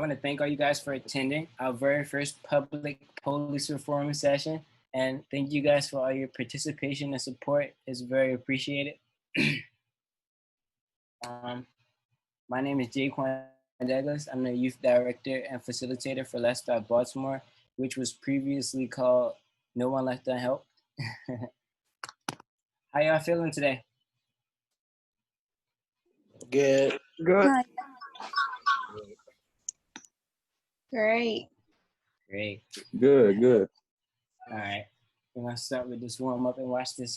I want to thank all you guys for attending our very first public police reform session. And thank you guys for all your participation and support. It's very appreciated. My name is Jaquan Douglas. I'm the youth director and facilitator for Let's Start Baltimore, which was previously called No One Left Unhelped. How y'all feeling today? Good. Good. Hi. Great. Great. Good. All right. We're going to start with this warm up and watch this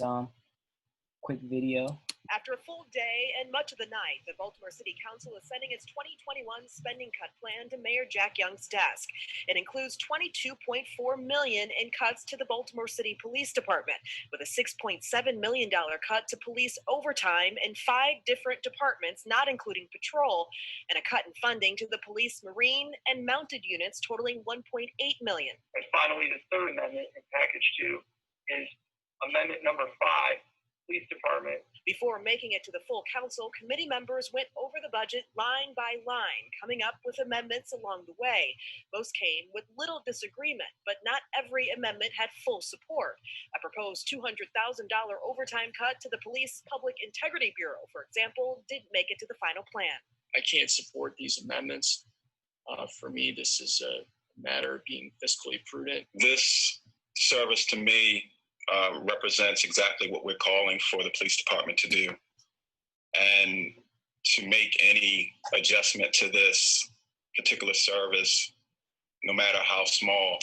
quick video. After a full day and much of the night, the Baltimore City Council is sending its 2021 spending cut plan to Mayor Jack Young's desk. It includes $22.4 million in cuts to the Baltimore City Police Department, with a $6.7 million cut to police overtime in 5 different departments, not including patrol, and a cut in funding to the police, marine, and mounted units totaling $1.8 million. And finally, the third amendment in package 2 is amendment number 5, Police Department. Before making it to the full council, committee members went over the budget line by line, coming up with amendments along the way. Most came with little disagreement, but not every amendment had full support. A proposed $200,000 overtime cut to the Police Public Integrity Bureau, for example, did make it to the final plan. I can't support these amendments. For me, this is a matter of being fiscally prudent. This service to me represents exactly what we're calling for the police department to do. And to make any adjustment to this particular service, no matter how small,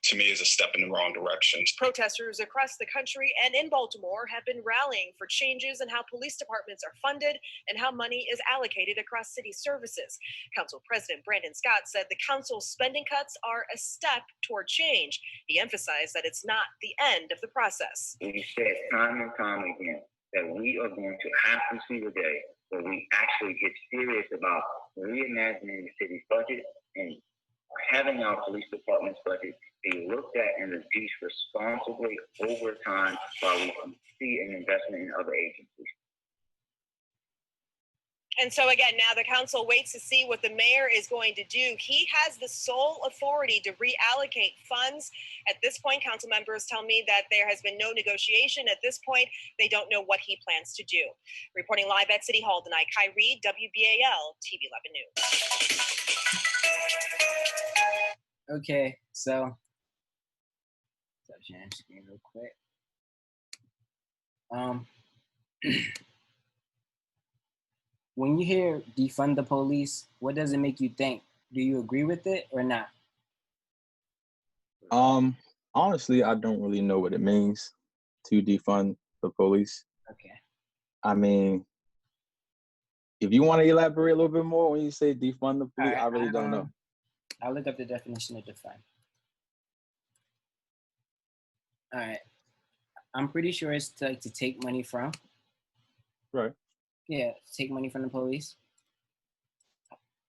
to me is a step in the wrong direction. Protesters across the country and in Baltimore have been rallying for changes in how police departments are funded and how money is allocated across city services. Council President Brandon Scott said the council's spending cuts are a step toward change. He emphasized that it's not the end of the process. We said time and time again that we are going to have to see the day where we actually get serious about reimagining the city's budget and having our police department's budget be looked at and reduced responsibly over time while we see an investment in other agencies. And so again, now the council waits to see what the mayor is going to do. He has the sole authority to reallocate funds. At this point, council members tell me that there has been no negotiation. At this point, they don't know what he plans to do. Reporting live at City Hall tonight, Kai Reed, WBAL TV 11 News. Okay, so stop sharing screen real quick. When you hear defund the police, what does it make you think? Do you agree with it or not? Honestly, I don't really know what it means to defund the police. Okay. I mean, if you want to elaborate a little bit more when you say defund the police, Right, I really don't know. I'll look up the definition of defund. All right. I'm pretty sure it's like to take money from. Right. Yeah, take money from the police.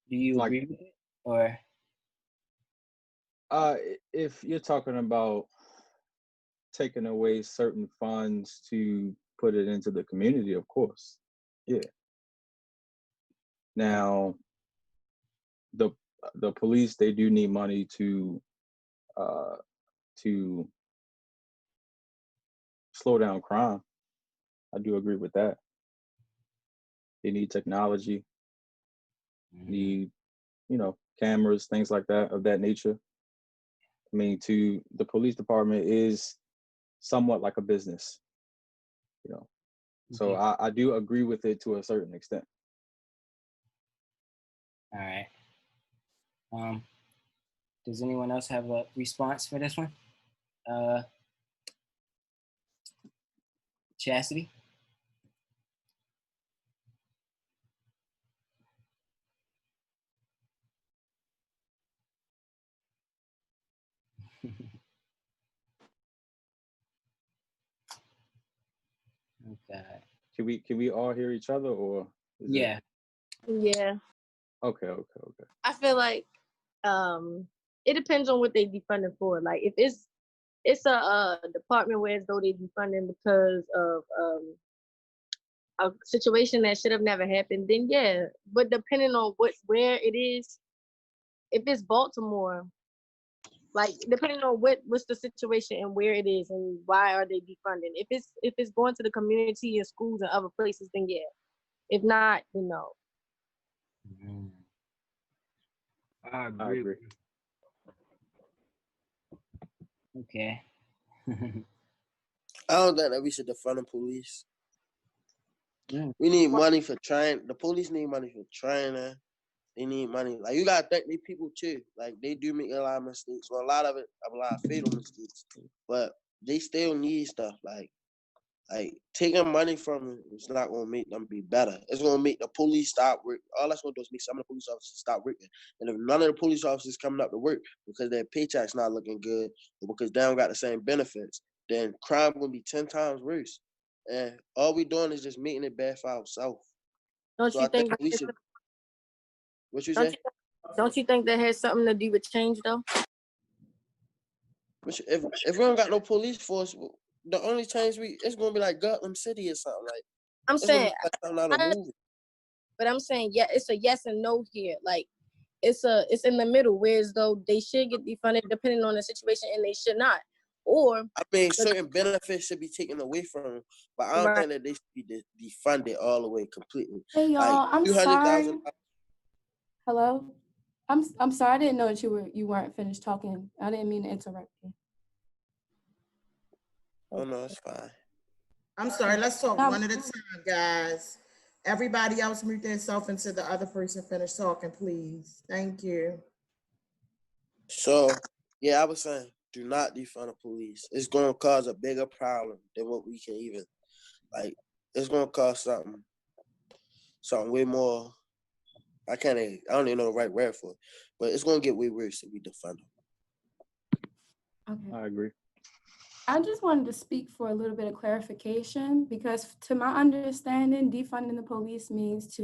Do you Like- agree with it? Or If you're talking about taking away certain funds to put it into the community, of course. Yeah. Now, the police, they do need money to slow down crime. I do agree with that. They need technology, need, cameras, things like that, of that nature. I mean, the police department is somewhat like a business, So Okay. I do agree with it to a certain extent. all right. Does anyone else have a response for this one? Chastity? Okay. Can we all hear each other, or is it- Yeah. Yeah. Okay. I feel like it depends on what they defunding for. Like if it's a department where as though they defunding because of a situation that should have never happened, then yeah. But depending on where it is, if it's Baltimore, like depending on what's the situation and where it is and why are they defunding. If it's going to the community and schools and other places, then yeah. If not, then no. I I agree. Okay. I don't think that we should defund the police. Mm. We need money for training. The police need money for training. They need money. Like, you gotta thank these people too. Like, they do make a lot of mistakes. Well, a lot of fatal mistakes. But they still need stuff. Like taking money from them is not gonna make them be better. It's gonna make the police stop work. All that's gonna do is make some of the police officers stop working. And if none of the police officers coming up to work because their paycheck's not looking good or because they don't got the same benefits, then crime gonna be 10 times worse. And all we doing is just making it bad for ourselves. Don't you think we should. What you say? Don't you think that has something to do with change though? If we don't got no police force, the only change it's gonna be like Gotham City or something like. I'm saying, like something out of a movie. But I'm saying, yeah, it's a yes and no here. Like it's in the middle, whereas though they should get defunded depending on the situation and they should not. Or I mean, certain benefits should be taken away from them, but I don't think that they should be defunded all the way completely. Hey y'all, like, I'm sorry. Hello, I'm sorry. I didn't know that you weren't finished talking. I didn't mean to interrupt you. Oh no, it's fine. I'm sorry. Let's talk one at a time, guys. Everybody else mute themselves until the other person finish talking, please. Thank you. So, yeah, I was saying, do not defund the police. It's going to cause a bigger problem than what we can even, like, it's going to cause something way more, I don't even know the right word for it, but it's going to get way worse if we defund them. Okay. I agree. I just wanted to speak for a little bit of clarification because to my understanding, defunding the police means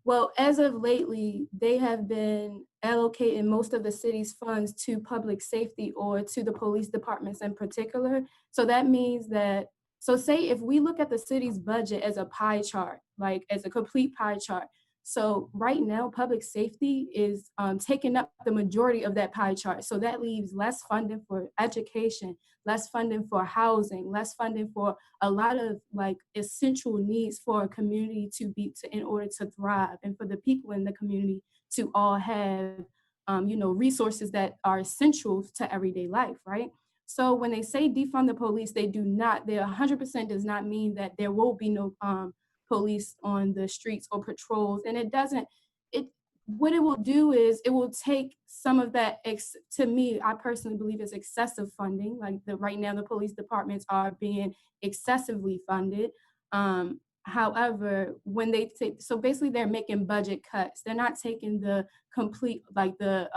well, as of lately, they have been allocating most of the city's funds to public safety or to the police departments in particular. So that means that, say if we look at the city's budget as a pie chart, like as a complete pie chart, so right now, public safety is taking up the majority of that pie chart. So that leaves less funding for education, less funding for housing, less funding for a lot of like essential needs for a community in order to thrive and for the people in the community to all have, resources that are essential to everyday life, right? So when they say defund the police, they 100% does not mean that there will be no police on the streets or patrols. And what it will do is it will take some of that, to me, I personally believe is excessive funding. Like right now, the police departments are being excessively funded. However, when they take, so basically they're making budget cuts. They're not taking the complete, like the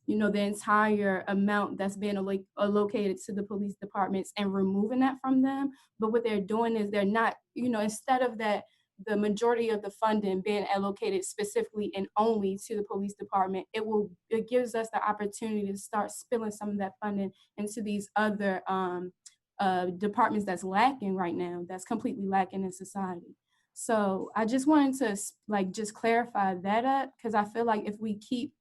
entire amount that's being allocated to the police departments and removing that from them. But what they're doing is they're not, instead of that, the majority of the funding being allocated specifically and only to the police department, it gives us the opportunity to start spilling some of that funding into these other departments that's lacking right now, that's completely lacking in society. So I just wanted to just clarify that up, because I feel like if we keep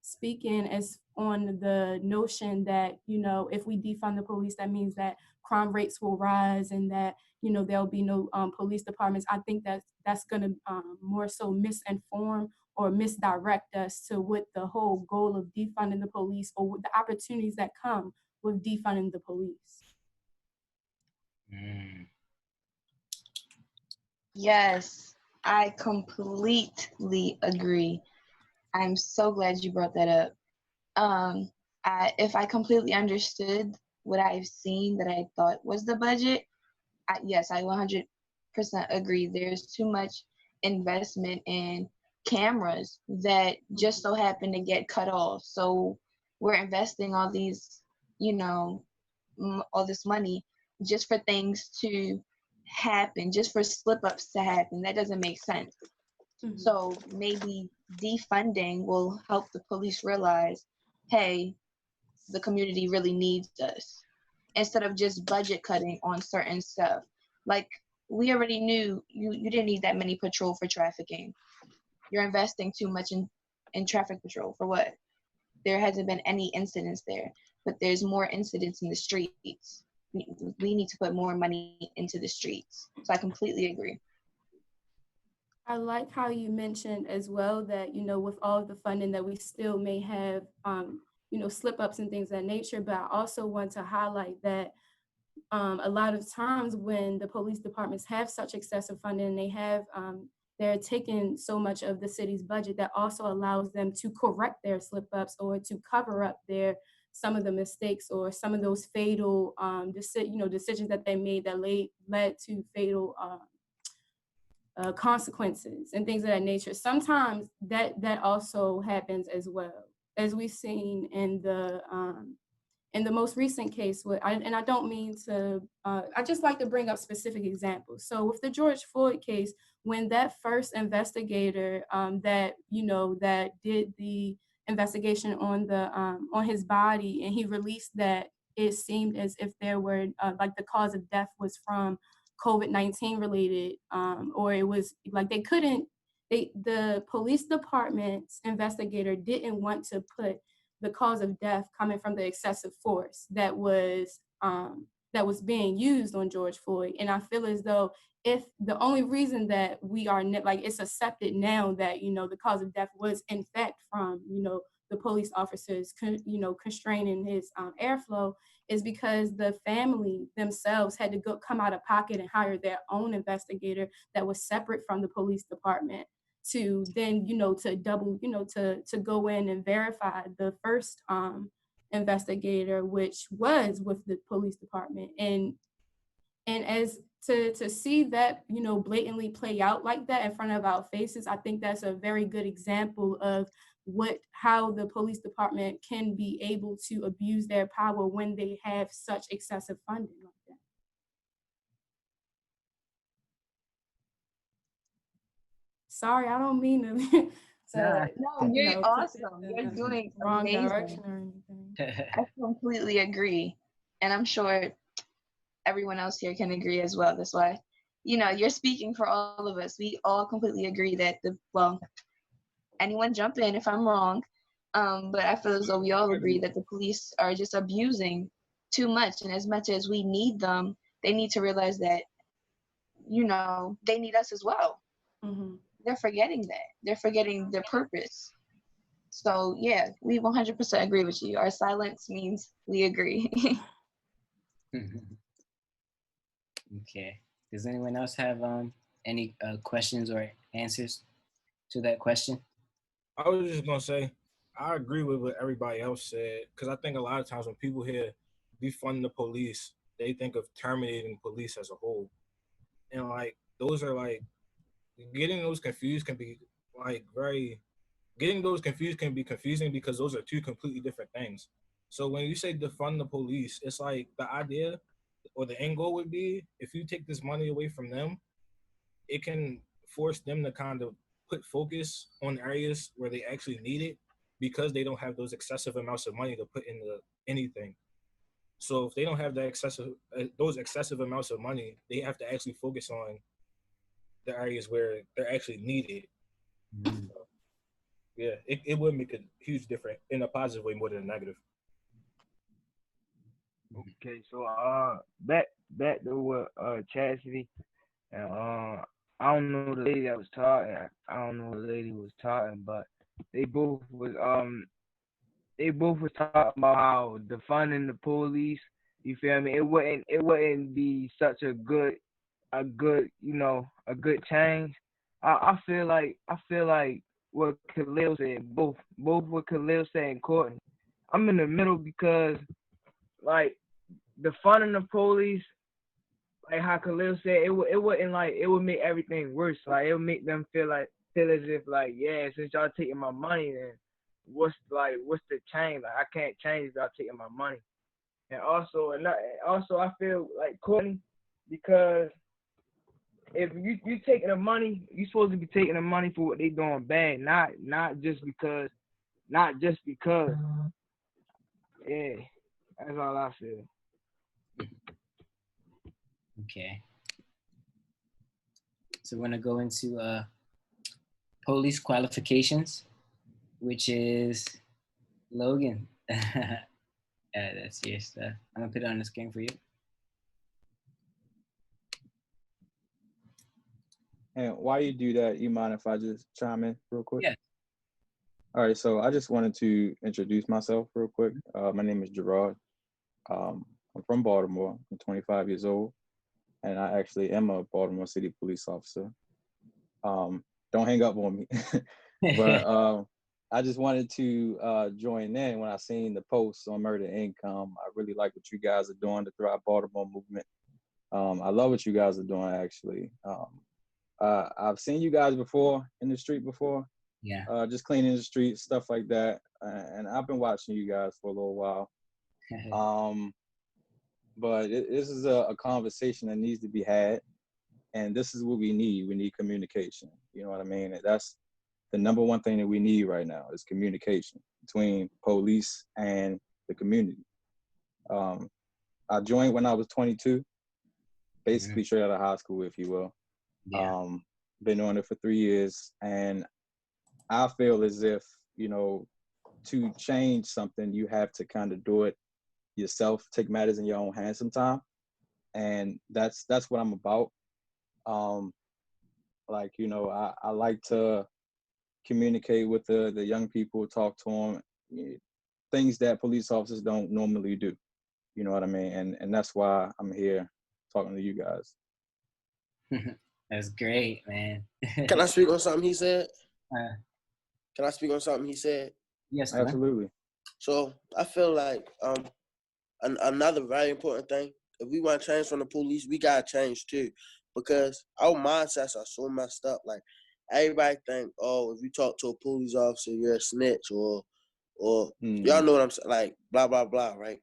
speaking as on the notion that, if we defund the police, that means that crime rates will rise and that, there'll be no police departments. I think that's going to more so misinform or misdirect us to what the whole goal of defunding the police or what the opportunities that come with defunding the police. Yes, I completely agree. I'm so glad you brought that up. If I completely understood what I've seen that I thought was the budget, yes, I 100% agree. There's too much investment in cameras that just so happen to get cut off. So we're investing all these, all this money just for things to happen, just for slip-ups to happen. That doesn't make sense. Mm-hmm. So maybe defunding will help the police realize, hey, the community really needs us, instead of just budget cutting on certain stuff. Like we already knew you didn't need that many patrol for trafficking. You're investing too much in traffic patrol for what? There hasn't been any incidents there, but there's more incidents in the streets. We need to put more money into the streets. So I completely agree. I like how you mentioned as well that, you know, with all of the funding that we still may have, you know, slip ups and things of that nature. But I also want to highlight that a lot of times when the police departments have such excessive funding, they have, they're taking so much of the city's budget that also allows them to correct their slip ups or to cover up some of the mistakes or some of those fatal decisions that they made that led to fatal consequences and things of that nature. Sometimes that also happens as well, as we've seen in the most recent case. And I don't mean to, I just like to bring up specific examples. So with the George Floyd case, when that first investigator that did the investigation on his body, and he released that it seemed as if there were like the cause of death was from COVID-19 related, or it was like the police department's investigator didn't want to put the cause of death coming from the excessive force that was being used on George Floyd. And I feel as though if the only reason that we are like it's accepted now that, you know, the cause of death was in fact from, you know, the police officers, constraining his airflow, is because the family themselves had to come out of pocket and hire their own investigator that was separate from the police department to then, to go in and verify the first investigator, which was with the police department. And as to see that, you know, blatantly play out like that in front of our faces, I think that's a very good example of how the police department can be able to abuse their power when they have such excessive funding like that. Sorry, I don't mean to. No, you're awesome. You're doing wrong amazing. direction or anything. I completely agree, and I'm sure everyone else here can agree as well. That's why, you know, you're speaking for all of us. We all completely agree that anyone jump in if I'm wrong, but I feel as though we all agree that the police are just abusing too much, and as much as we need them, they need to realize that, you know, they need us as well. Mm-hmm. They're forgetting that. They're forgetting their purpose. So yeah, we 100% agree with you. Our silence means we agree. Okay. Does anyone else have any questions or answers to that question? I was just gonna say, I agree with what everybody else said, because I think a lot of times when people hear defund the police, they think of terminating police as a whole, and like those are like getting those confused can be confusing because those are two completely different things. So when you say defund the police, it's like the idea or the end goal would be, if you take this money away from them, it can force them to kind of put focus on areas where they actually need it, because they don't have those excessive amounts of money to put into anything. So if they don't have those excessive amounts of money, they have to actually focus on the areas where they're actually needed. Mm-hmm. So, yeah, it would make a huge difference in a positive way more than a negative. Okay, so back to what Chastity and I don't know the lady that was talking. I don't know the lady who was talking, but they both was talking about how defunding the police. You feel me? It wouldn't be such a good change. I feel like what Khalil said, both what Khalil said and Courtney. I'm in the middle because like defunding the police, like how Khalil said, it wouldn't like it would make everything worse. Like it would make them feel as if like, yeah, since y'all taking my money, then what's the change? Like I can't change if y'all taking my money. And also I feel like Courtney, because if you taking the money, you supposed to be taking the money for what they doing bad, not just because. Yeah, that's all I feel. Okay. So we're gonna go into police qualifications, which is Logan. That's your stuff. I'm gonna put it on the screen for you. And while you do that, you mind if I just chime in real quick? Yeah. All right, so I just wanted to introduce myself real quick. My name is Gerard. I'm from Baltimore. I'm 25 years old, and I actually am a Baltimore City police officer. Don't hang up on me. But I just wanted to join in when I seen the posts on Murder Income. I really like what you guys are doing to Thrive Baltimore movement. I love what you guys are doing, actually. I've seen you guys before in the street before. Yeah. Just cleaning the streets, stuff like that. And I've been watching you guys for a little while. But this is a conversation that needs to be had. And this is what we need. We need communication. You know what I mean? And that's the number one thing that we need right now is communication between police and the community. I joined when I was 22, basically straight out of high school, if you will. Yeah. Been doing it for 3 years, and I feel as if, you know, to change something, you have to kind of do it yourself, take matters in your own hands sometime. And that's what I'm about. Like, you know, I like to communicate with the young people, talk to them, things that police officers don't normally do. You know what I mean? And that's why I'm here talking to you guys. That's great, man. Can I speak on something he said? Can I speak on something he said? Yes, absolutely. So I feel like another very important thing, if we want to change from the police, we gotta change too, because our mindsets are so messed up. Like everybody think, oh, if you talk to a police officer, you're a snitch, or y'all know what I'm saying, like blah blah blah, right?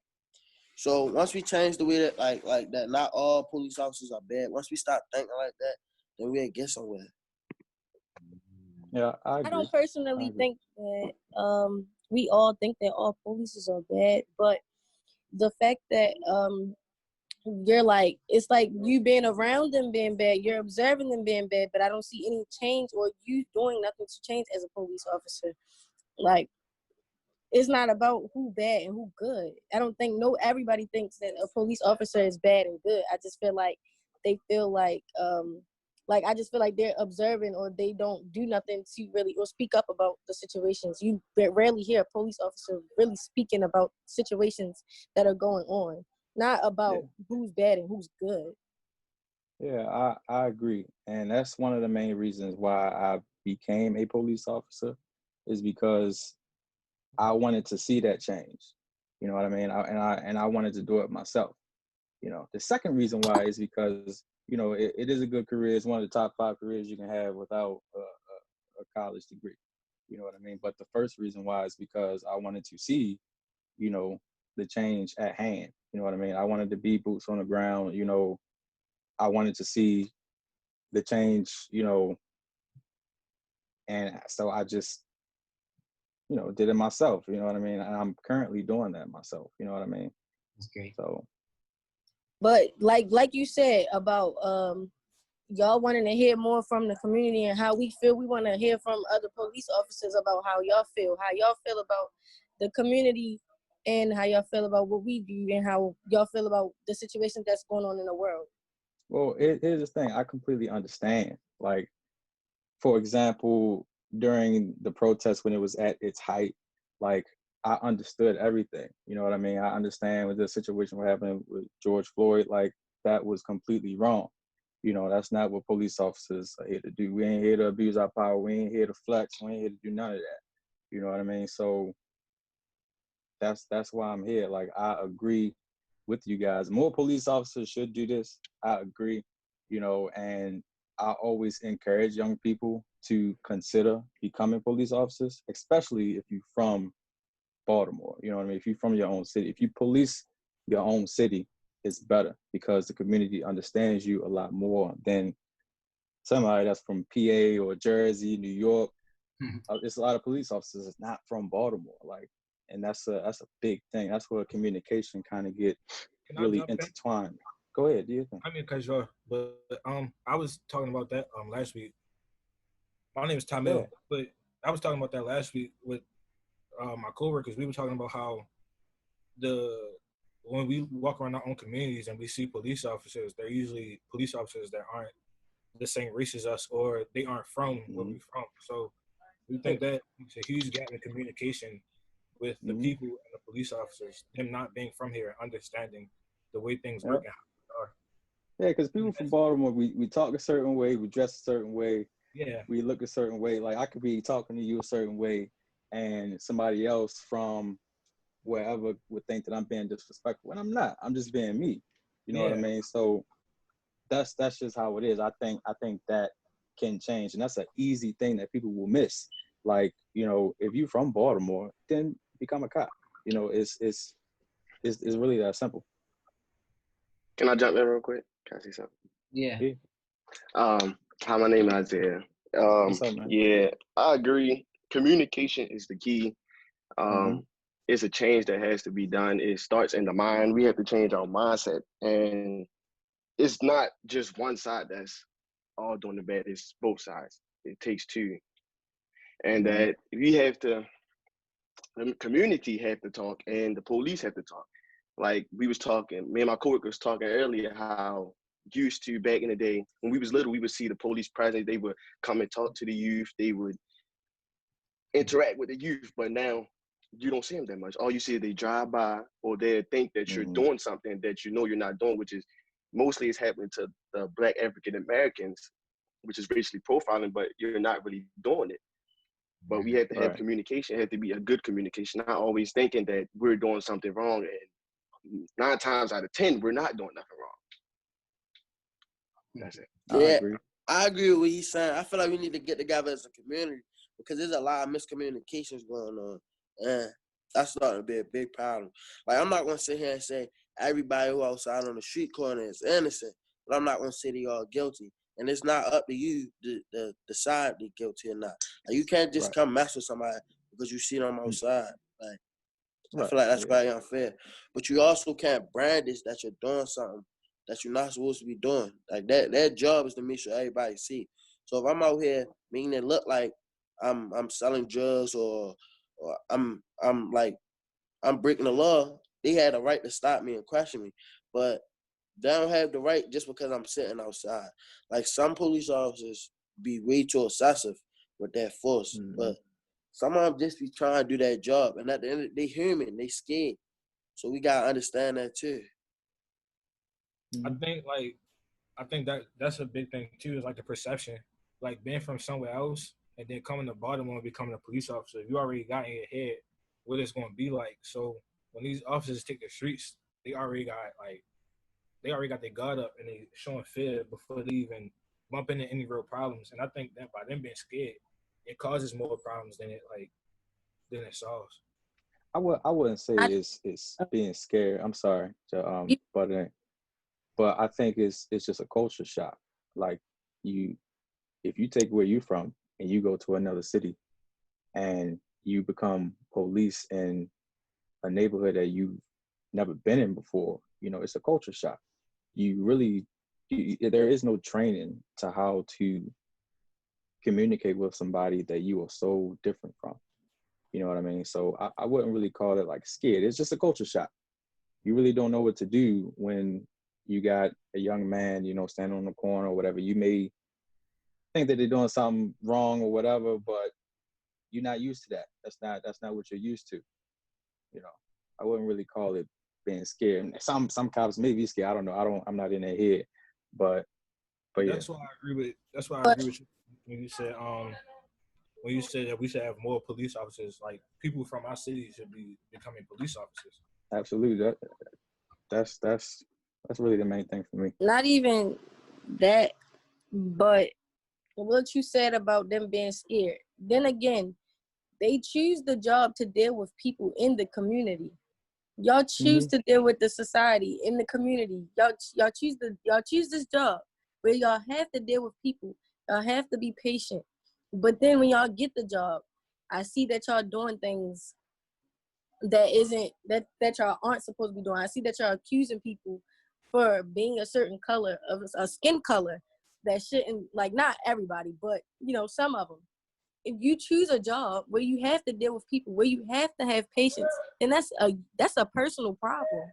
So once we change the way that like that, not all police officers are bad. Once we start thinking like that, then we'll get somewhere. Yeah, I agree. I don't personally think that we all think that all polices are bad, but the fact that you're like, it's like you being around them being bad, you're observing them being bad, but I don't see any change or you doing nothing to change as a police officer. Like, it's not about who bad and who good. I don't think everybody thinks that a police officer is bad and good. I just feel like they feel like I just feel like they're observing or they don't do nothing to really or speak up about the situations. You rarely hear a police officer really speaking about situations that are going on, not about who's bad and who's good. Yeah, I agree. And that's one of the main reasons why I became a police officer, is because I wanted to see that change. You know what I mean? I wanted to do it myself. You know, the second reason why is because, you know, it is a good career. It's one of the top 5 careers you can have without a college degree. You know what I mean? But the first reason why is because I wanted to see, you know, the change at hand. You know what I mean? I wanted to be boots on the ground. You know, I wanted to see the change, you know, and so I just, you know, did it myself. You know what I mean? And I'm currently doing that myself. You know what I mean? That's great. So. But like you said about y'all wanting to hear more from the community and how we feel, we want to hear from other police officers about how y'all feel about the community and how y'all feel about what we do and how y'all feel about the situation that's going on in the world. Well, here's the thing. I completely understand. Like, for example, during the protest when it was at its height, like, I understood everything. You know what I mean? I understand with the situation what happened with George Floyd, like, that was completely wrong. You know, that's not what police officers are here to do. We ain't here to abuse our power. We ain't here to flex. We ain't here to do none of that. You know what I mean? So that's why I'm here. Like, I agree with you guys. More police officers should do this. I agree, you know, and I always encourage young people to consider becoming police officers, especially if you're from Baltimore. You know what I mean? If you're from your own city, if you police your own city, it's better because the community understands you a lot more than somebody that's from PA or Jersey, New York. There's a lot of police officers that's not from Baltimore, like, and that's a big thing. That's where communication kind of get really intertwined. Go ahead, do you think? I mean, cause but I was talking about that last week. My name is Tamil, Yeah. but I was talking about that last week with my coworkers. We were talking about how when we walk around our own communities and we see police officers, they're usually police officers that aren't the same race as us, or they aren't from where we're from. So we think that it's a huge gap in communication with the people and the police officers, them not being from here, understanding the way things work and how they are. Yeah, because people from Baltimore, we talk a certain way, we dress a certain way, Yeah. we look a certain way. Like I could be talking to you a certain way, and somebody else from wherever would think that I'm being disrespectful, and I'm not. I'm just being me. You know what I mean? So that's just how it is. I think that can change, and that's an easy thing that people will miss. Like, you know, if you're from Baltimore, then become a cop. You know, it's really that simple. Can I jump in real quick? Can I say something? Yeah. Hi, my name is Isaiah. What's up, man? Yeah, I agree. Communication is the key. It's a change that has to be done. It starts in the mind. We have to change our mindset, and it's not just one side that's all doing the bad. It's both sides. It takes two, and that we have to. The community have to talk, and the police have to talk. Like we was talking, me and my coworker was talking earlier how used to back in the day when we was little, we would see the police present. They would come and talk to the youth. They would interact with the youth, but now you don't see them that much. All you see is they drive by, or they think that you're doing something that you know you're not doing, which is mostly is happening to the Black African Americans, which is racially profiling, but you're not really doing it. But we have to have communication. It has to be a good communication, not always thinking that we're doing something wrong. And 9 times out of 10, we're not doing nothing wrong. That's it. I agree with what he's saying. I feel like we need to get together as a community because there's a lot of miscommunications going on. And that's starting to be a big problem. Like, I'm not going to sit here and say everybody who outside on the street corner is innocent, but I'm not going to say they all guilty. And it's not up to you to decide they're guilty or not. Like, you can't just come mess with somebody because you see them outside. Like, I feel like that's very unfair. But you also can't brand this that you're doing something that you're not supposed to be doing. Like, their job is to make sure everybody see. So if I'm out here making it look like I'm selling drugs or I'm breaking the law, they had a right to stop me and question me. But they don't have the right just because I'm sitting outside. Like, some police officers be way too excessive with that force. But some of them just be trying to do their job. And at the end of the day, they human, they scared. So we gotta understand that too. I think that's a big thing too, is like the perception. Like being from somewhere else and then coming to Baltimore and becoming a police officer, you already got in your head what it's gonna be like. So when these officers take the streets, they already got their guard up and they showing fear before they even bump into any real problems. And I think that by them being scared, it causes more problems than it solves. I wouldn't say it's being scared. I'm sorry to butt in, but I think it's just a culture shock. Like, if you take where you're from and you go to another city and you become police in a neighborhood that you've never been in before, you know, it's a culture shock. There is no training to how to communicate with somebody that you are so different from. You know what I mean? So I wouldn't really call it like scared. It's just a culture shock. You really don't know what to do when you got a young man, you know, standing on the corner or whatever. You may think that they're doing something wrong or whatever, but you're not used to that. That's not what you're used to. You know, I wouldn't really call it being scared. Some cops may be scared. I don't know. I'm not in their head, but yeah. That's why I agree with you when you said that we should have more police officers. Like, people from our city should be becoming police officers. Absolutely. That's really the main thing for me. Not even that, but what you said about them being scared. Then again, they choose the job to deal with people in the community. Y'all choose to deal with the society in the community. Y'all choose this job where y'all have to deal with people. Y'all have to be patient. But then when y'all get the job, I see that y'all doing things that y'all aren't supposed to be doing. I see that y'all accusing people for being a certain color of a skin color that shouldn't, like, not everybody, but you know, some of them. If you choose a job where you have to deal with people, where you have to have patience, then that's a personal problem.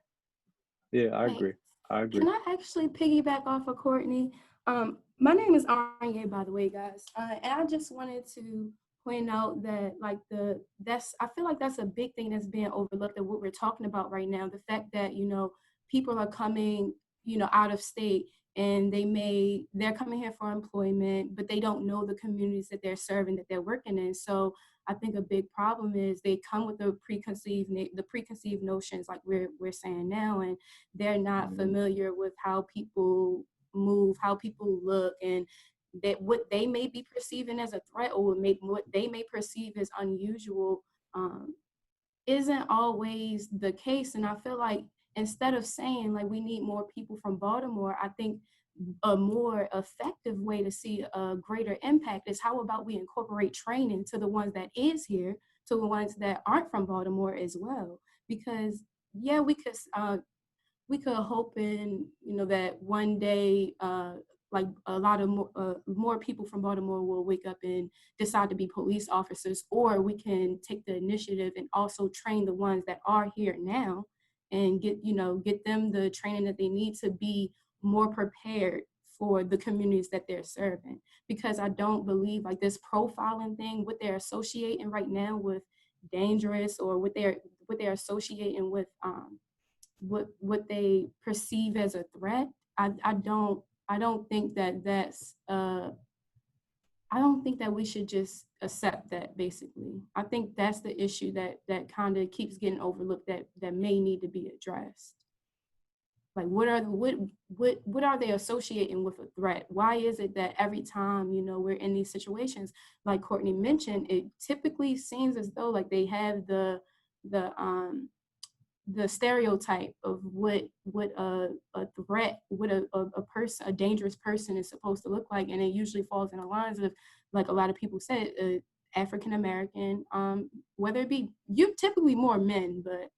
Yeah, I agree. I agree. Can I actually piggyback off of Courtney? My name is Anya, by the way, guys. And I just wanted to point out that, like, I feel like that's a big thing that's being overlooked at what we're talking about right now. The fact that, you know, people are coming, you know, out of state, and they're coming here for employment, but they don't know the communities that they're serving, that they're working in. So I think a big problem is they come with the preconceived notions, like we're saying now, and they're not familiar with how people move, how people look, and that what they may be perceiving as a threat, or what they may perceive as unusual, isn't always the case. And I feel like instead of saying, like, we need more people from Baltimore, I think a more effective way to see a greater impact is how about we incorporate training to the ones that is here, to the ones that aren't from Baltimore as well. Because yeah, we could hope in, you know, that one day like a lot of more people from Baltimore will wake up and decide to be police officers, or we can take the initiative and also train the ones that are here now and get them the training that they need to be more prepared for the communities that they're serving. Because I don't believe, like, this profiling thing, what they're associating right now with dangerous, or what they're associating with what they perceive as a threat. I don't think that's I don't think that we should just accept that, basically. I think that's the issue that kind of keeps getting overlooked, that may need to be addressed. Like, what are they associating with a threat? Why is it that every time, you know, we're in these situations, like Courtney mentioned, it typically seems as though, like, they have the stereotype of what a threat, what a dangerous person is supposed to look like, and it usually falls in the lines of, like a lot of people said, African American, whether it be, you typically more men, but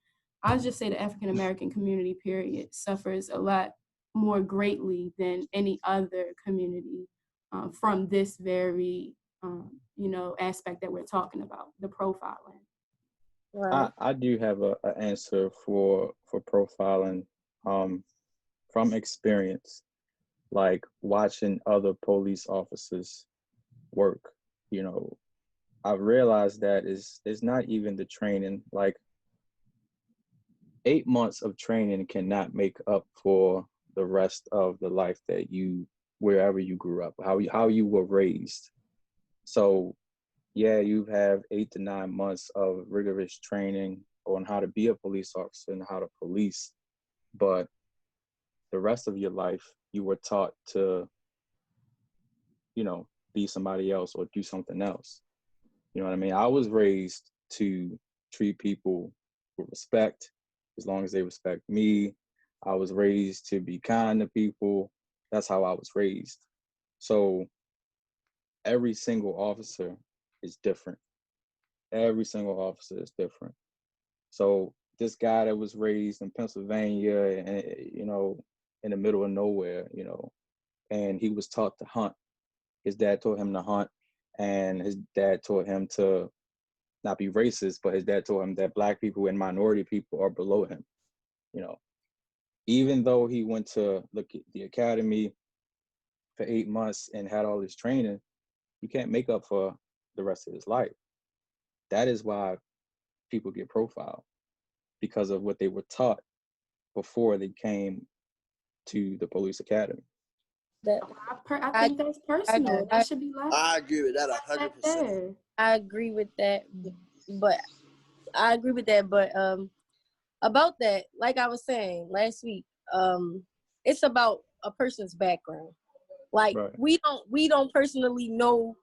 I'll just say the African American community, period, suffers a lot more greatly than any other community from this very you know, aspect that we're talking about, the profiling. Right. I do have an answer for profiling from experience, like watching other police officers work. You know, I've realized that it's not even the training. Like, 8 months of training cannot make up for the rest of the life that wherever you grew up, how you were raised. So yeah, you have 8 to 9 months of rigorous training on how to be a police officer and how to police, but the rest of your life, you were taught to, you know, be somebody else or do something else. You know what I mean? I was raised to treat people with respect, as long as they respect me. I was raised to be kind to people. That's how I was raised. So every single officer is different. Every single officer is different. So this guy that was raised in Pennsylvania and, you know, in the middle of nowhere, you know, and he was taught to hunt. His dad taught him to hunt, and his dad taught him to not be racist, but his dad told him that Black people and minority people are below him. You know, even though he went to the academy for 8 months and had all this training, you can't make up for the rest of his life. That is why people get profiled, because of what they were taught before they came to the police academy. I think that's personal. That should be left. I agree with that 100%. I agree with that, but about that, like I was saying last week, it's about a person's background. Like, right. we don't personally know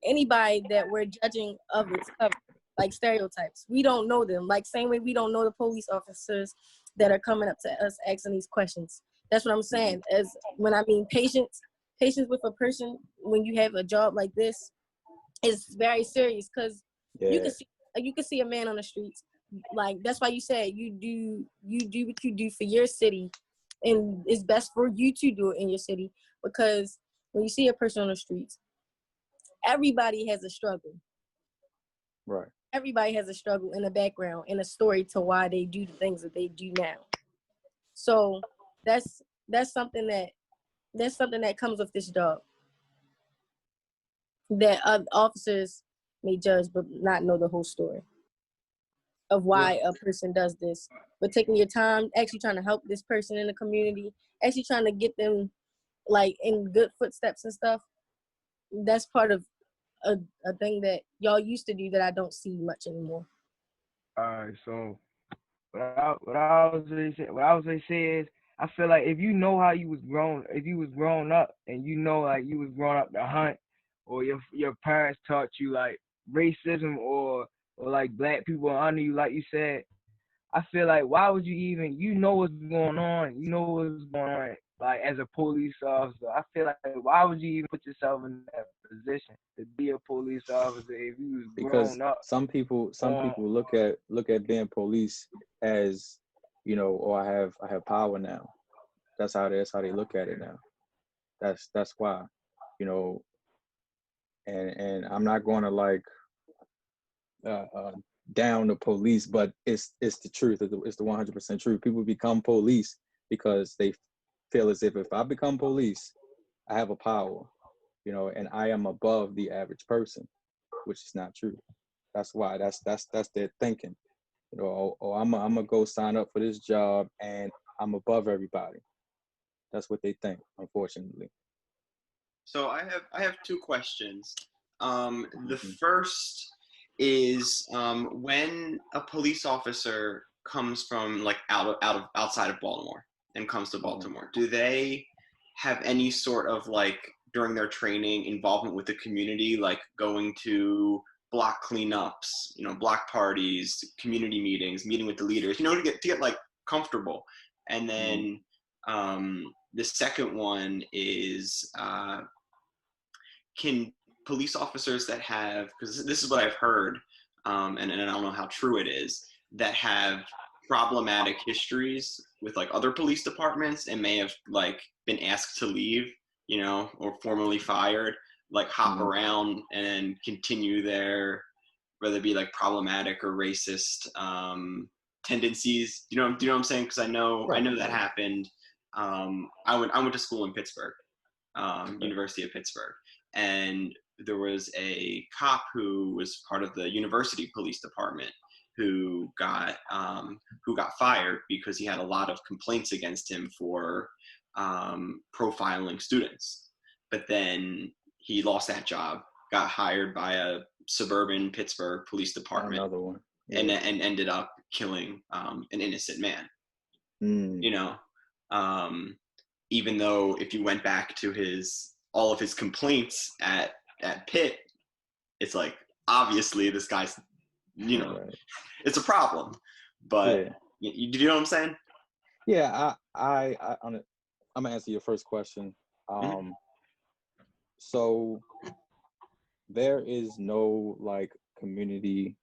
anybody that we're judging of its cover, like stereotypes. We don't know them. Like, same way we don't know the police officers that are coming up to us asking these questions. That's what I'm saying. As when I mean patience with a person when you have a job like this is very serious, because you can see a man on the streets. Like, that's why you said you do what you do for your city and it's best for you to do it in your city, because when you see a person on the streets, everybody has a struggle. Right. Everybody has a struggle in the background and a story to why they do the things that they do now. So that's something that comes with this job, that officers may judge but not know the whole story of why a person does this. But taking your time, actually trying to help this person in the community, actually trying to get them like in good footsteps and stuff, that's part of a thing that y'all used to do that I don't see much anymore. All right, so what I was gonna say is, I feel like if you know how you was grown up and you know like you was growing up to hunt, or your parents taught you like racism or like black people are under you, like you said, I feel like why would you even, you know what's going on, like as a police officer. I feel like why would you even put yourself in that position to be a police officer if you was Because grown up? some people look at being police as, you know, oh, I have power now. That's how they look at it now. That's why, you know, and I'm not going to like down the police, but it's the truth. It's the 100% truth. People become police because they feel as if I become police, I have a power, you know, and I am above the average person, which is not true. That's why that's their thinking. You know, oh, I'm gonna go sign up for this job and I'm above everybody. That's what they think, unfortunately. So I have two questions. The first is when a police officer comes from like outside of Baltimore and comes to Baltimore, do they have any sort of like during their training involvement with the community, like going to block cleanups, you know, block parties, community meetings, meeting with the leaders, you know, to get like comfortable? And then the second one is can police officers that have, because this is what I've heard, and I don't know how true it is, that have problematic histories with like other police departments and may have like been asked to leave, you know, or formally fired, like hop around and continue their, whether it be like problematic or racist tendencies. You know what I'm saying? Because I know that happened. I went to school in Pittsburgh, University of Pittsburgh, and there was a cop who was part of the university police department who got fired because he had a lot of complaints against him for profiling students. But then he lost that job, got hired by a suburban Pittsburgh police department, another one, and ended up killing an innocent man. You know, even though if you went back to all of his complaints at Pitt, it's like obviously this guy's, you know, it's a problem. But you know what I'm saying? Yeah, I'm gonna answer your first question. So there is no like community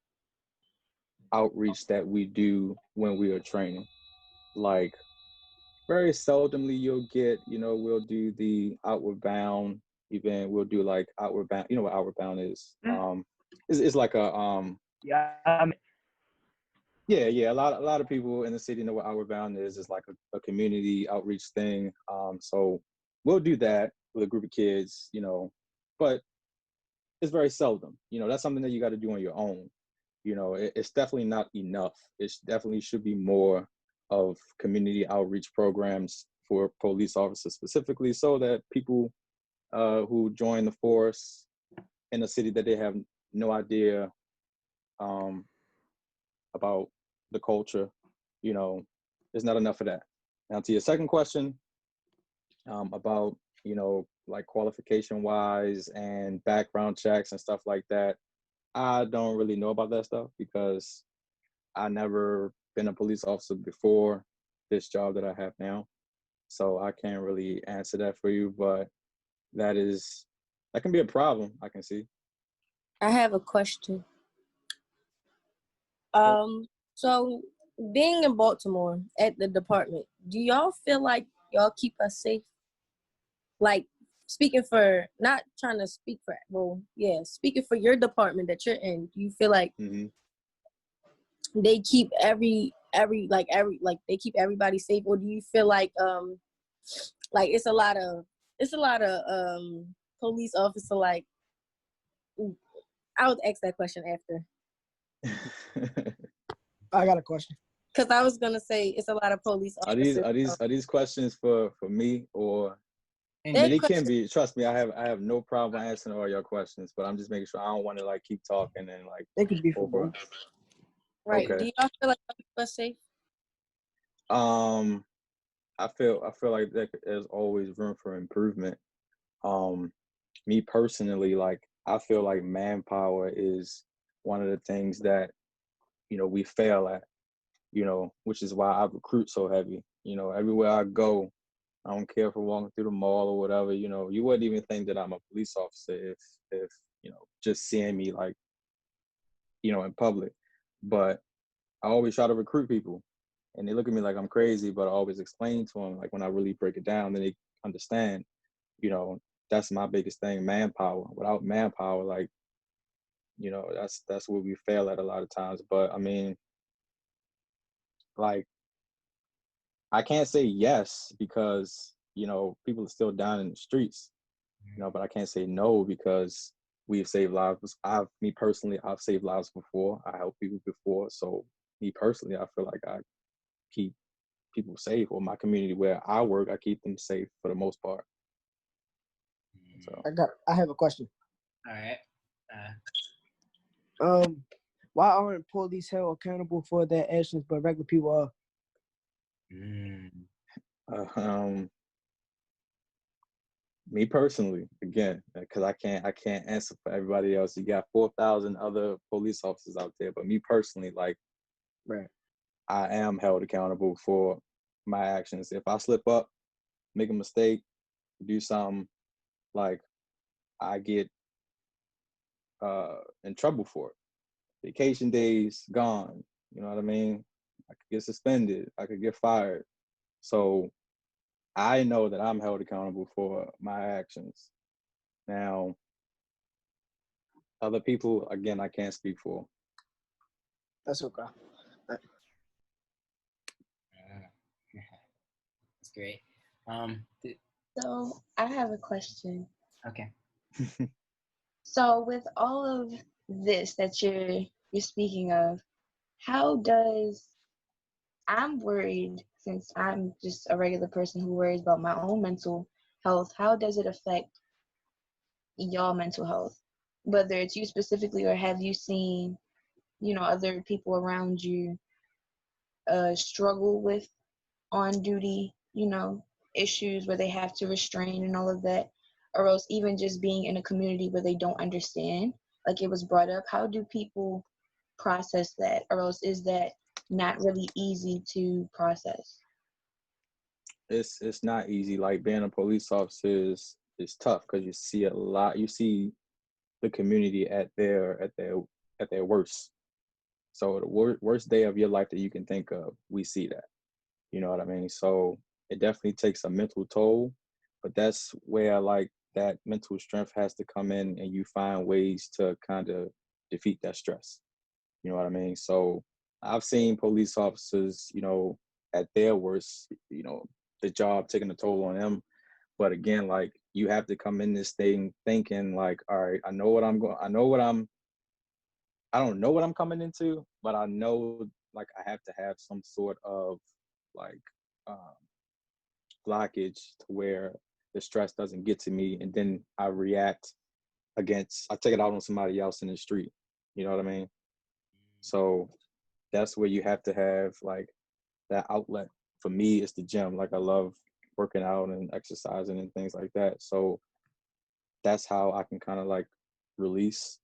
outreach that we do when we are training. Like very seldomly you'll get, you know, we'll do the Outward Bound event. We'll do like Outward Bound. You know what Outward Bound is? It's like a yeah. A lot of people in the city know what Outward Bound is. It's like a community outreach thing. So we'll do that with a group of kids, you know, but it's very seldom. You know, that's something that you got to do on your own. You know, it's definitely not enough. It definitely should be more of community outreach programs for police officers specifically, so that people who join the force in a city that they have no idea about the culture, you know, there's not enough of that. Now to your second question about, you know, like qualification wise and background checks and stuff like that, I don't really know about that stuff because I never been a police officer before this job that I have now. So I can't really answer that for you, but that can be a problem, I can see. I have a question. So being in Baltimore at the department, do y'all feel like y'all keep us safe? Like, speaking for, not trying to speak for, well, yeah, speaking for your department that you're in, do you feel like they keep they keep everybody safe, or do you feel like it's a lot of police officer, like, I'll ask that question after. I got a question. Because I was gonna say it's a lot of police officers. Are these questions for me, or I They're mean, it can be. Trust me, I have no problem answering all your questions, but I'm just making sure I don't want to like keep talking and like They could be for over. both. Right. Okay. Do y'all feel like y'all keep us safe? I feel like there's always room for improvement. Me personally, like, I feel like manpower is one of the things that, you know, we fail at, you know, which is why I recruit so heavy. You know, everywhere I go, I don't care if we're walking through the mall or whatever, you know, you wouldn't even think that I'm a police officer if you know, just seeing me, like, you know, in public. But I always try to recruit people, and they look at me like I'm crazy, but I always explain to them, like, when I really break it down, then they understand, you know, that's my biggest thing, manpower. Without manpower, like, you know, that's where we fail at a lot of times. But I mean, like, I can't say yes because, you know, people are still down in the streets, you know, but I can't say no because we've saved lives. Me personally, I've saved lives before. I helped people before. So me personally, I feel like I keep people safe, or my community where I work, I keep them safe for the most part. So I have a question. All right. Why aren't police held accountable for their actions, but regular people are? Me personally, again, because I can't answer for everybody else. You got 4,000 other police officers out there, but me personally, like, right, I am held accountable for my actions. If I slip up, make a mistake, do something, like, I get in trouble for it. Vacation days gone, you know what I mean? I could get suspended, I could get fired. So I know that I'm held accountable for my actions. Now, other people, again, I can't speak for. That's okay. That's great. So I have a question. Okay. So with all of this that you're speaking of, how does, I'm worried, since I'm just a regular person who worries about my own mental health, how does it affect y'all mental health? Whether it's you specifically, or have you seen, you know, other people around you struggle with on duty, you know, issues where they have to restrain and all of that, or else even just being in a community where they don't understand, like it was brought up, how do people process that, or else is that not really easy to process? It's not easy. Like, being a police officer is tough because you see a lot. You see the community at their worst. So the worst day of your life that you can think of, we see that. You know what I mean? So it definitely takes a mental toll, but that's where, like, that mental strength has to come in, and you find ways to kind of defeat that stress. You know what I mean? So I've seen police officers, you know, at their worst, you know, the job taking a toll on them. But again, like, you have to come in this thing thinking, like, all right, I don't know what I'm coming into, but I know, like, I have to have some sort of, like, blockage to where the stress doesn't get to me, and then I take it out on somebody else in the street. You know what I mean? So that's where you have to have, like, that outlet. For me, it's the gym. Like, I love working out and exercising and things like that. So that's how I can kind of, like, release,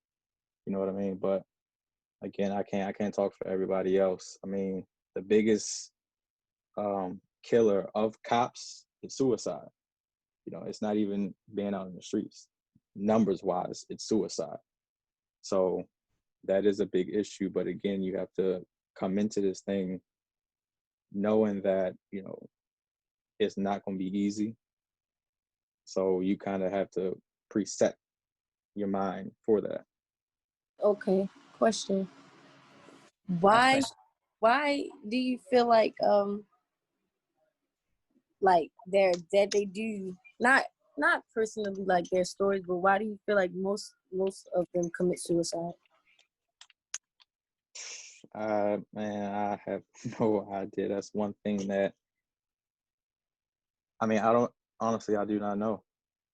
you know what I mean? But again, I can't talk for everybody else. I mean, the biggest killer of cops is suicide. You know, it's not even being out in the streets. Numbers wise, it's suicide. So that is a big issue. But again, you have to come into this thing knowing that, you know, it's not going to be easy. So you kind of have to preset your mind for that. Okay, question. Next Why question. why do you feel like that they do not personally like their stories, but why do you feel like most of them commit suicide? Man, I have no idea. That's one thing that, I mean, I don't, honestly, I do not know.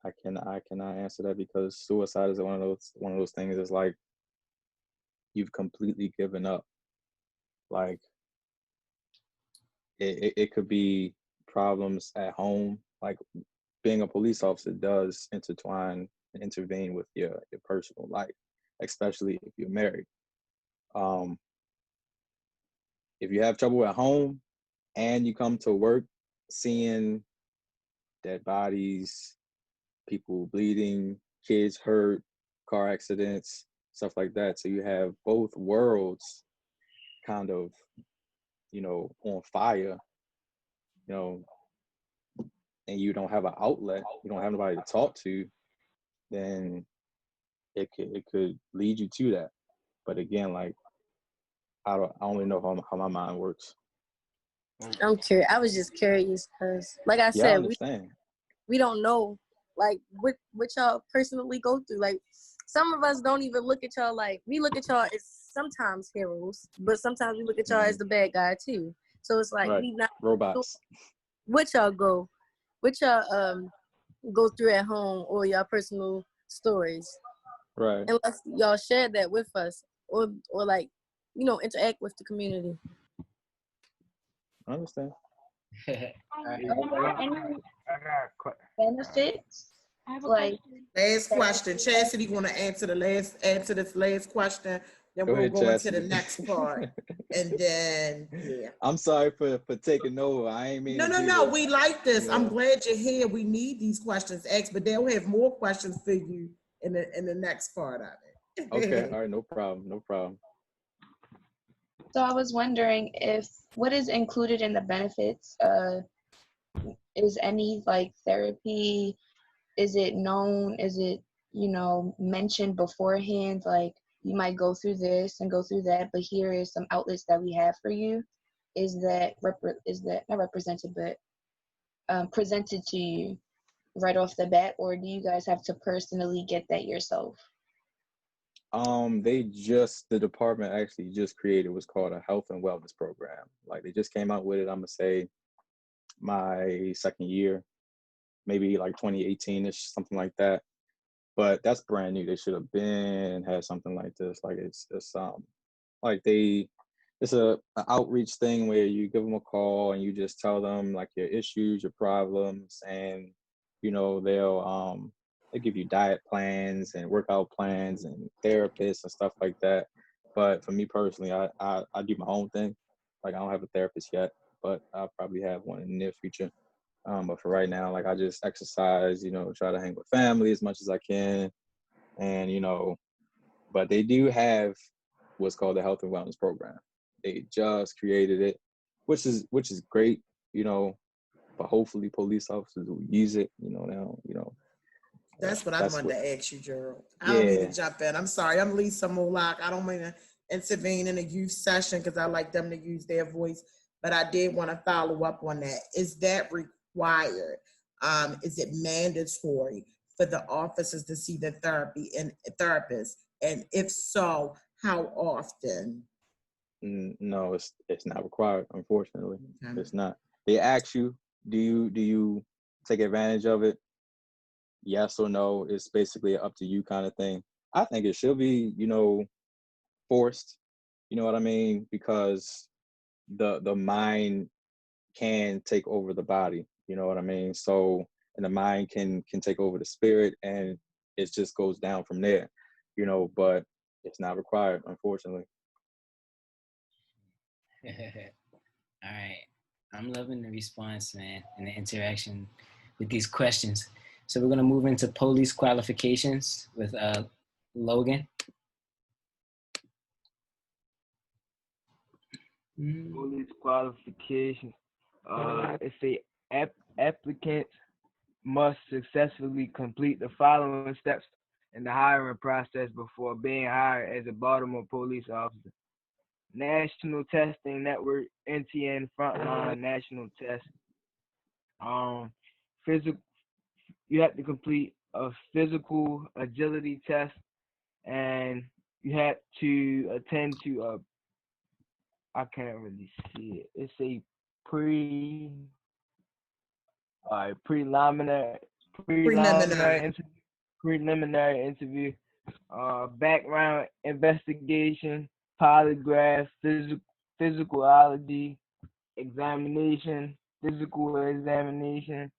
I cannot answer that, because suicide is one of those things. It's like you've completely given up. Like it could be problems at home. Like being a police officer does intertwine and intervene with your personal life, especially if you're married. If you have trouble at home and you come to work seeing dead bodies, people bleeding, kids hurt, car accidents, stuff like that. So you have both worlds kind of, on fire, and you don't have an outlet, you don't have nobody to talk to, then it could lead you to that. But again, like I only know how my mind works. I'm curious. I was just curious because, like I Yeah, I said, understand. we don't know like what y'all personally go through. Like some of us don't even look at y'all like we look at y'all as sometimes heroes, but sometimes we look at y'all as the bad guy too. So it's like Right. we not Robots. what y'all go through at home or y'all personal stories. Right. Unless y'all share that with us or like, interact with the community. I understand. Are there any benefits? Like Last question. Chastity want to answer this last question. Then Go we'll ahead, go into Chastity. the next part. And then, yeah. I'm sorry for taking over. I ain't mean to do No. this. We like this. You I'm know? glad you're here. We need these questions asked, but they'll have more questions for you in the next part of it. Okay. All right. No problem. So I was wondering if what is included in the benefits, is any like therapy, is it known, is it, mentioned beforehand, like you might go through this and go through that, but here is some outlets that we have for you. Is that not represented, but presented to you right off the bat, or do you guys have to personally get that yourself? The department actually just created what's called a health and wellness program. Like they just came out with it, I'm gonna say my second year, maybe like 2018-ish, something like that. But that's brand new. They should have had something like this. Like it's a outreach thing where you give them a call and you just tell them like your issues, your problems, and they give you diet plans and workout plans and therapists and stuff like that. But for me personally, I do my own thing. Like I don't have a therapist yet, but I'll probably have one in the near future. But for right now, like I just exercise, try to hang with family as much as I can. And, but they do have what's called the health and wellness program. They just created it, which is great, but hopefully police officers will use it, now, That's what I wanted to ask you, Gerald. I Yeah. don't mean to jump in. I'm sorry. I'm Lisa Molak. I don't mean to intervene in a youth session because I like them to use their voice, but I did want to follow up on that. Is that required? Is it mandatory for the officers to see the therapist? And if so, how often? No, it's not required, unfortunately. Okay. It's not. They ask you, do you take advantage of it? Yes or no. It's basically up to you kind of thing. I think it should be, forced. You know what I mean? Because the mind can take over the body. You know what I mean? So, and the mind can take over the spirit, and it just goes down from there. But it's not required, unfortunately. All right. I'm loving the response, man, and the interaction with these questions. So we're going to move into police qualifications with Logan. Police qualifications. It's a Applicants must successfully complete the following steps in the hiring process before being hired as a Baltimore police officer. National Testing Network, NTN Frontline National Test. Physical. You have to complete a physical agility test, and you have to attend to a. I can't really see it. It's a preliminary Preliminary. preliminary interview, background investigation, polygraph, physicality examination, physical examination.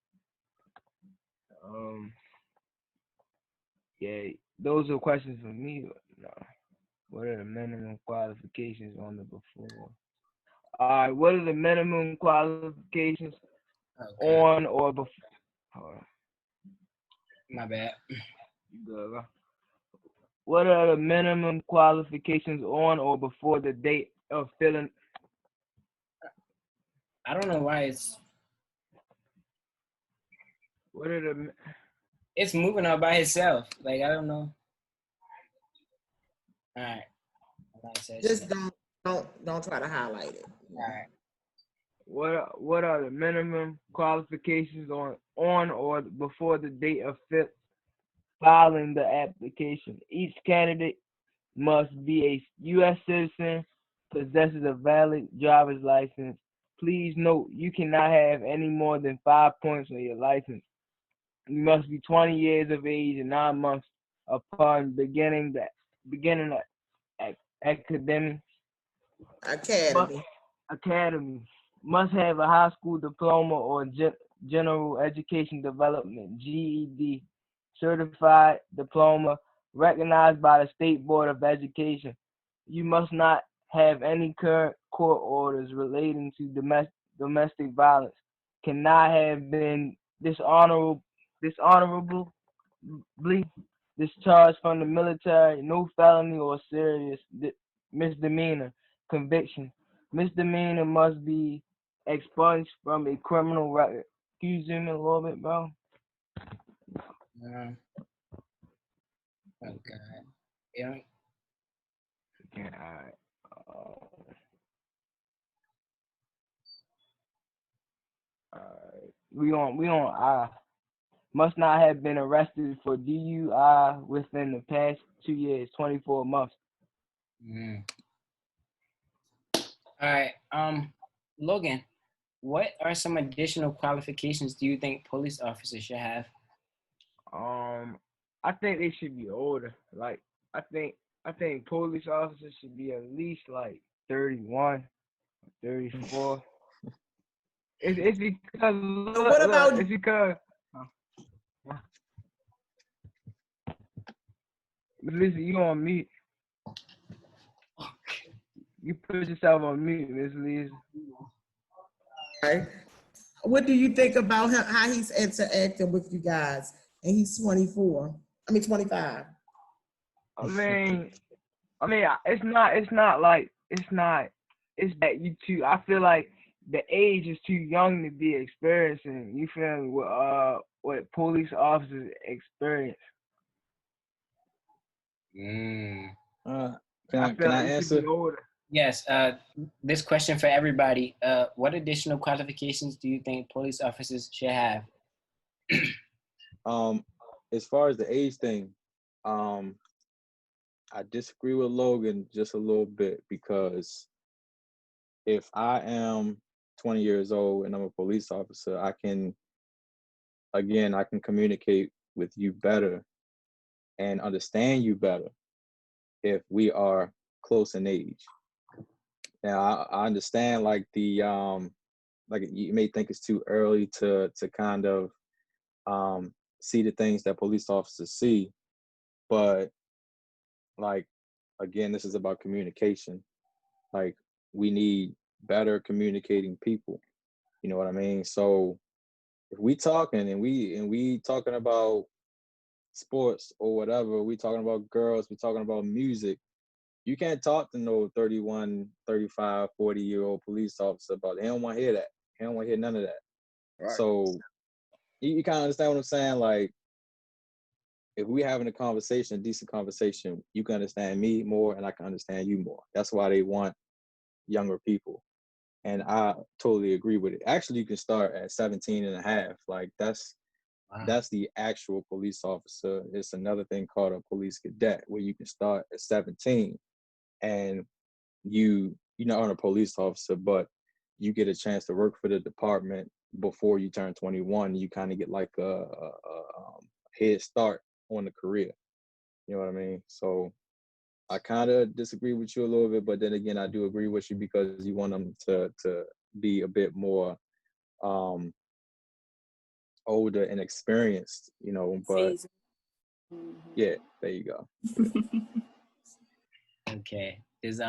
Yeah, those are questions for me. No. What are the minimum qualifications on the before? All right, what are the minimum qualifications on or before? My bad. Good, bro. What are the minimum qualifications on or before the date of filling? I don't know why it's. What are the? It's moving all by itself. Like I don't know. All right. Just don't try to highlight it. All right. What are the minimum qualifications on or before the date of filing the application? Each candidate must be a U.S. citizen, possesses a valid driver's license. Please note, you cannot have any more than 5 points on your license. You must be 20 years of age and 9 months upon beginning the academy. Academy must have a high school diploma or general education development GED certified diploma recognized by the State Board of Education. You must not have any current court orders relating to domestic violence. Cannot have been dishonorably discharged from the military. No felony or serious misdemeanor conviction. Misdemeanor must be expunged from a criminal record. Can you zoom in a little bit, bro? Oh God. Yeah. Okay, all right. We on I. Must not have been arrested for DUI within the past 2 years, 24 months. All right. Logan, what are some additional qualifications do you think police officers should have? I think they should be older. Like I think police officers should be at least like 31, 34. It's because what about it's because listen, you on mute. You put yourself on mute, Miss Lisa. Right. What do you think about him, how he's interacting with you guys? And he's 25. I mean, it's that you two. I feel like the age is too young to be experiencing. You feel me? What police officers experience. Can I answer? Yes. This question for everybody. What additional qualifications do you think police officers should have? As far as the age thing, I disagree with Logan just a little bit, because if I am 20 years old and I'm a police officer, I can communicate with you better and understand you better if we are close in age. Now, I understand like you may think it's too early to kind of see the things that police officers see, but like, again, this is about communication. Like, we need better communicating people. You know what I mean? So if we talking and we talking about sports or whatever, we talking about girls, we talking about music, you can't talk to no 31, 35, 40-year-old police officer about it. They don't want to hear that. They don't want to hear none of that. So you kind of understand what I'm saying? Like, if we having a conversation, a decent conversation, you can understand me more and I can understand you more. That's why they want younger people. And I totally agree with it. Actually, you can start at 17 and a half. Like that's the actual police officer. It's another thing called a police cadet where you can start at 17 and you're not a police officer, but you get a chance to work for the department before you turn 21. You kind of get like a head start on the career. You know what I mean? So I kind of disagree with you a little bit, but then again, I do agree with you because you want them to be a bit more older and experienced, you know, but yeah, there you go. Okay. Does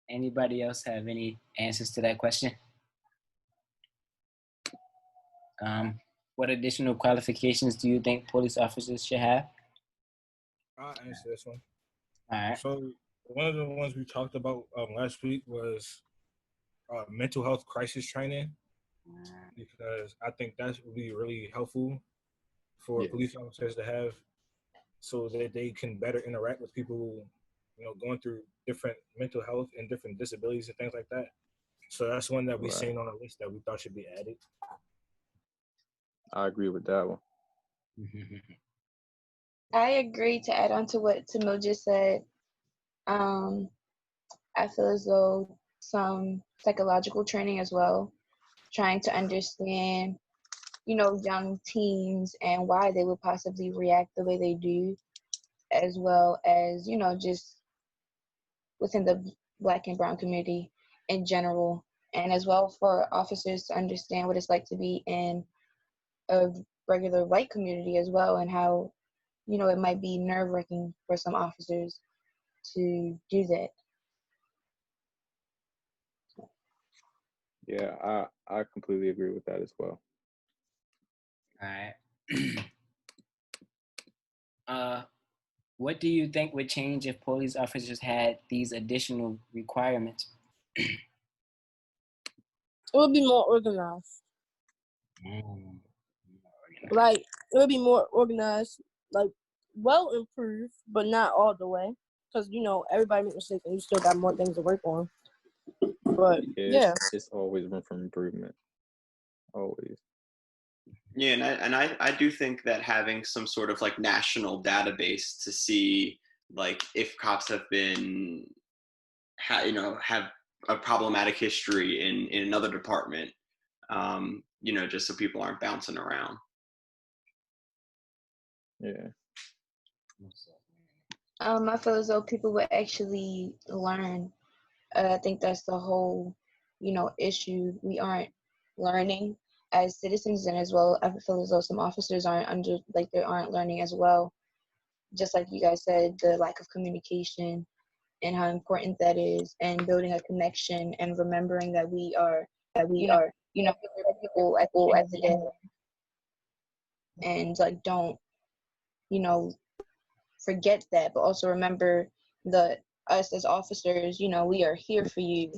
anybody else have any answers to that question? What additional qualifications do you think police officers should have? I'll answer this one. All right. So one of the ones we talked about last week was mental health crisis training, because I think that would be really helpful for police officers to have, so that they can better interact with people, you know, going through different mental health and different disabilities and things like that. So that's one that we seen on a list that we thought should be added. I agree with that one. I agree to add on to what Tamil just said. I feel as though some psychological training as well, trying to understand, you know, young teens and why they would possibly react the way they do, as well as, you know, just within the Black and brown community in general, and as well for officers to understand what it's like to be in a regular white community as well, and how, you know, it might be nerve-wracking for some officers to do that. Yeah, I completely agree with that as well. All right. What do you think would change if police officers had these additional requirements? It would be more organized. Like, it would be more organized, like, well improved, but not all the way. Because, you know, everybody makes mistakes and you still got more things to work on. But, yeah. It's always room for improvement. Always. Yeah, and I do think that having some sort of like national database to see like if cops have been, have a problematic history in another department, you know, just so people aren't bouncing around. Yeah. I feel as though people would actually learn. I think that's the whole, you know, issue. We aren't learning as citizens, and as well, I feel as though some officers aren't learning as well. Just like you guys said, the lack of communication and how important that is, and building a connection and remembering that we are, you know, people at the end of the day, and like don't, you know, forget that, but also remember that us as officers, you know, we are here for you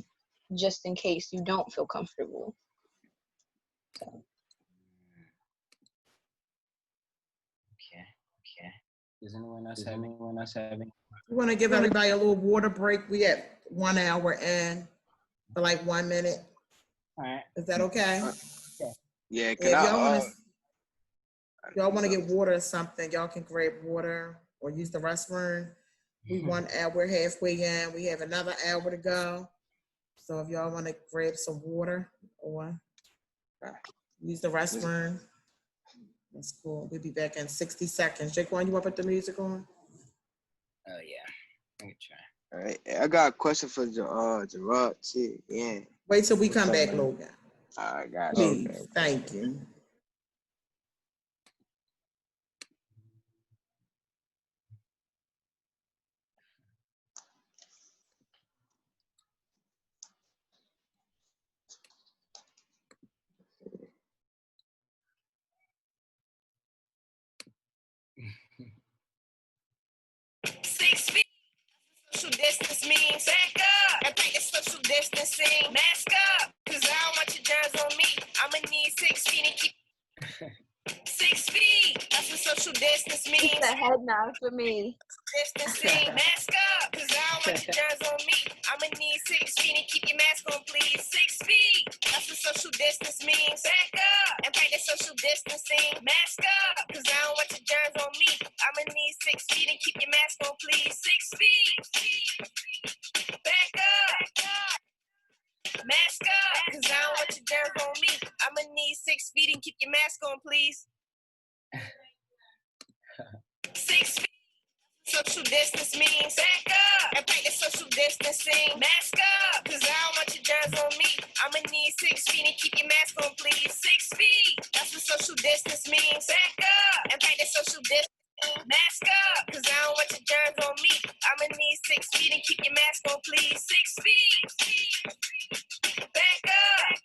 just in case you don't feel comfortable. So. Okay. Does anyone else have any? We want to give everybody a little water break. We at 1 hour in for like 1 minute. All right. Is that okay? Yeah. Y'all want to get water or something, y'all can grab water or use the restroom. We 1 hour, we're halfway in. We have another hour to go. So if y'all want to grab some water or use the restroom, that's cool. We'll be back in 60 seconds. Jaquan, you want to put the music on? Oh, yeah. I can try. All right. I got a question for Gerard too. Yeah. Wait till we come back, Logan. I got Please. you. Okay. Thank you. Social distance means back up. I think it's social distancing. Mask up, cause I don't want your germs on me. I'ma need 6 feet and keep 6 feet. That's what social distance means. It's a head nod for me. Distancing, mask up, cause I don't want your germs on me. I'ma need 6 feet and keep your mask on, please. 6 feet, that's what social distance means. Back up and practice social distancing. Mask up, cause I don't want your germs on me. I'ma need 6 feet and keep your mask on, please. 6 feet. Back up. Mask up, cause I don't want your germs on me. I'ma need 6 feet and keep your mask on, please. 6 feet. Social distance means back up and practice social distancing. Mask up, cause I don't want your germs on me. I'ma need 6 feet and keep your mask on, please. 6 feet, that's what social distance means. Back up and practice social distancing. Mask up, cause I don't want your germs on me. I'ma need 6 feet and keep your mask on, please. 6 feet. Back up.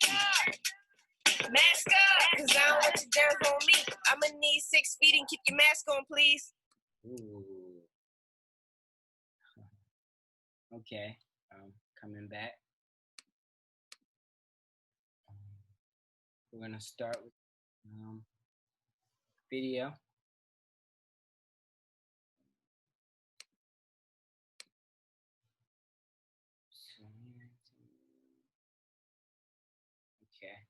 Mask up, cause I don't want your germs on me. I'ma need 6 feet and keep your mask on, please. Ooh. Okay, coming back. We're gonna start with video. Okay.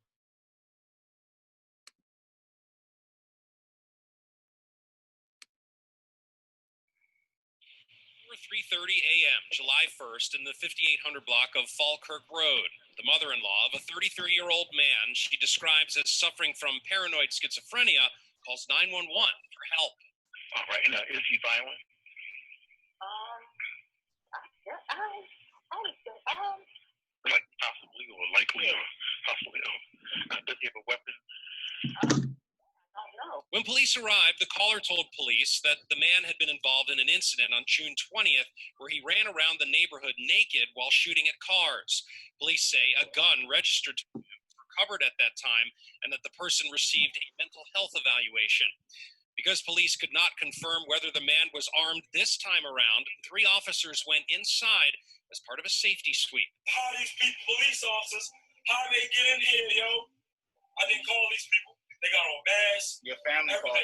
3:30 a.m., July 1st, in the 5800 block of Falkirk Road. The mother-in-law of a 33-year-old man she describes as suffering from paranoid schizophrenia calls 911 for help. All right, now, is he violent? Like possibly or likely or possibly. Does he have a weapon? When police arrived, the caller told police that the man had been involved in an incident on June 20th where he ran around the neighborhood naked while shooting at cars. Police say a gun registered to him was recovered at that time and that the person received a mental health evaluation. Because police could not confirm whether the man was armed this time around, 3 officers went inside as part of a safety sweep. How these people, police officers, how they get in here, yo? I didn't call these people. They got on masks. Your family called.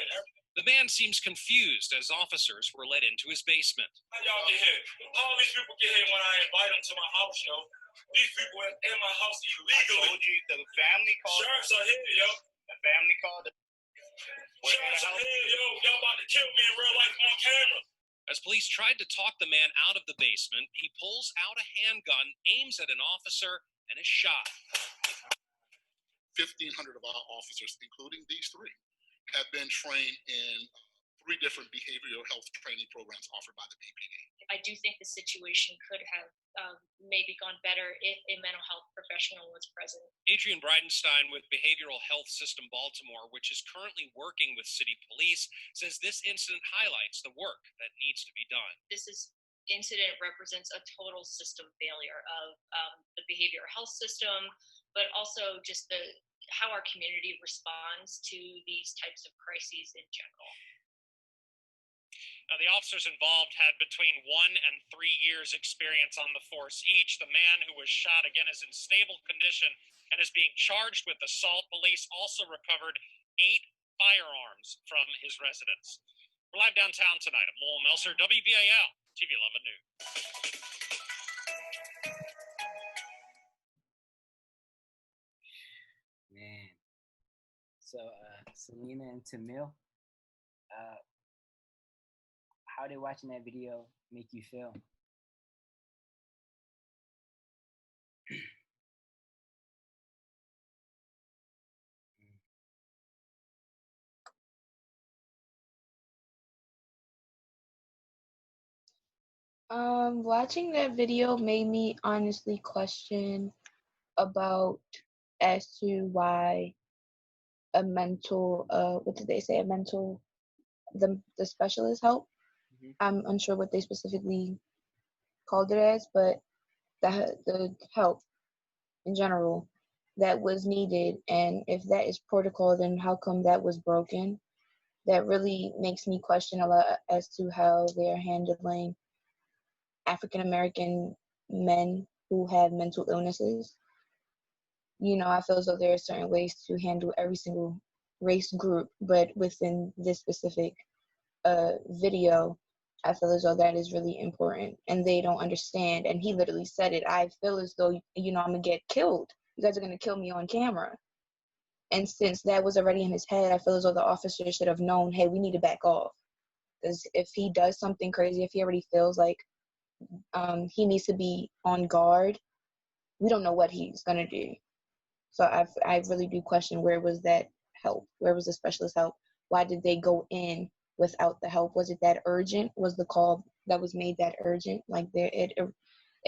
The man seems confused as officers were led into his basement. How y'all get here? All these people get here when I invite them to my house, yo. These people in my house illegally. I told you the family called. Sheriffs are here, yo. The family called. Sheriffs are here, yo. Y'all about to kill me in real life on camera. As police tried to talk the man out of the basement, he pulls out a handgun, aims at an officer, and is shot. 1,500 of our officers, including these 3, have been trained in 3 different behavioral health training programs offered by the BPD. I do think the situation could have maybe gone better if a mental health professional was present. Adrian Bridenstine with Behavioral Health System Baltimore, which is currently working with city police, says this incident highlights the work that needs to be done. This incident represents a total system failure of the behavioral health system, but also just how our community responds to these types of crises in general. Now, the officers involved had between 1 and 3 years experience on the force each. The man who was shot, again, is in stable condition and is being charged with assault. Police also recovered 8 firearms from his residence. We're live downtown tonight. I'm Lowell Melser, WBAL, TV 11 News. Man. So, Selena and Tamil, how did watching that video make you feel? Watching that video made me honestly question about as to why a mental, what did they say, the specialist help. I'm unsure what they specifically called it as, but the help in general that was needed, and if that is protocol, then how come that was broken? That really makes me question a lot as to how they're handling African American men who have mental illnesses. I feel as though there are certain ways to handle every single race group, but within this specific video, I feel as though that is really important, and they don't understand. And he literally said it. I feel as though, I'm gonna get killed. You guys are gonna kill me on camera. And since that was already in his head, I feel as though the officer should have known, hey, we need to back off. Because if he does something crazy, if he already feels like he needs to be on guard, we don't know what he's gonna do. So I really do question, where was that help? Where was the specialist help? Why did they go in without the help? Was it that urgent? Was the call that was made that urgent? Like it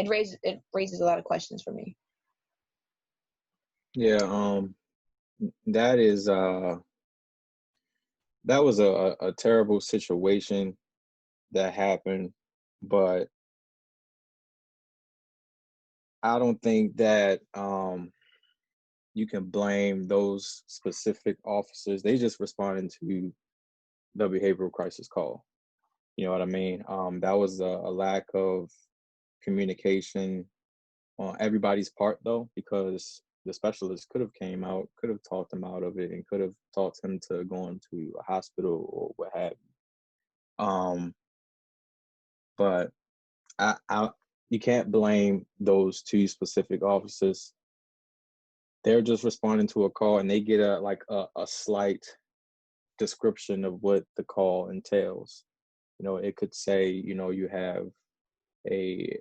raises a lot of questions for me. Yeah, that was a terrible situation that happened, but I don't think that you can blame those specific officers. They just responded to the behavioral crisis call. You know what I mean? That was a lack of communication on everybody's part, though, because the specialist could have came out, could have talked him out of it, and could have taught him to go into a hospital or what have you. But you can't blame those two specific officers. They're just responding to a call, and they get a slight description of what the call entails. It could say, you have a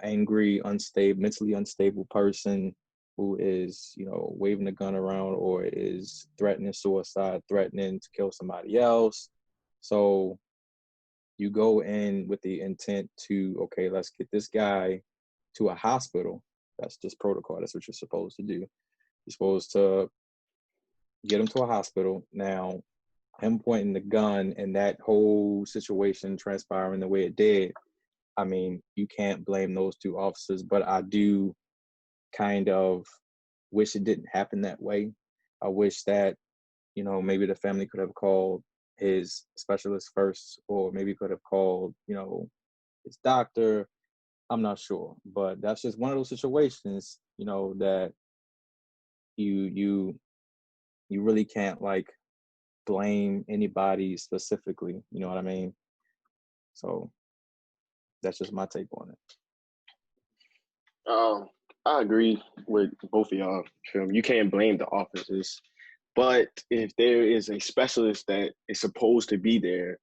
angry, mentally unstable person who is, waving a gun around or is threatening suicide, threatening to kill somebody else. So you go in with the intent to, okay, let's get this guy to a hospital. That's just protocol. That's what you're supposed to do. You're supposed to get him to a hospital. Now, him pointing the gun and that whole situation transpiring the way it did, I mean, you can't blame those two officers, but I do kind of wish it didn't happen that way. I wish that, maybe the family could have called his specialist first, or maybe could have called, his doctor. I'm not sure, but that's just one of those situations, that you really can't blame anybody specifically. You know what I mean? So that's just my take on it. I agree with both of y'all. You can't blame the officers, but if there is a specialist that is supposed to be there,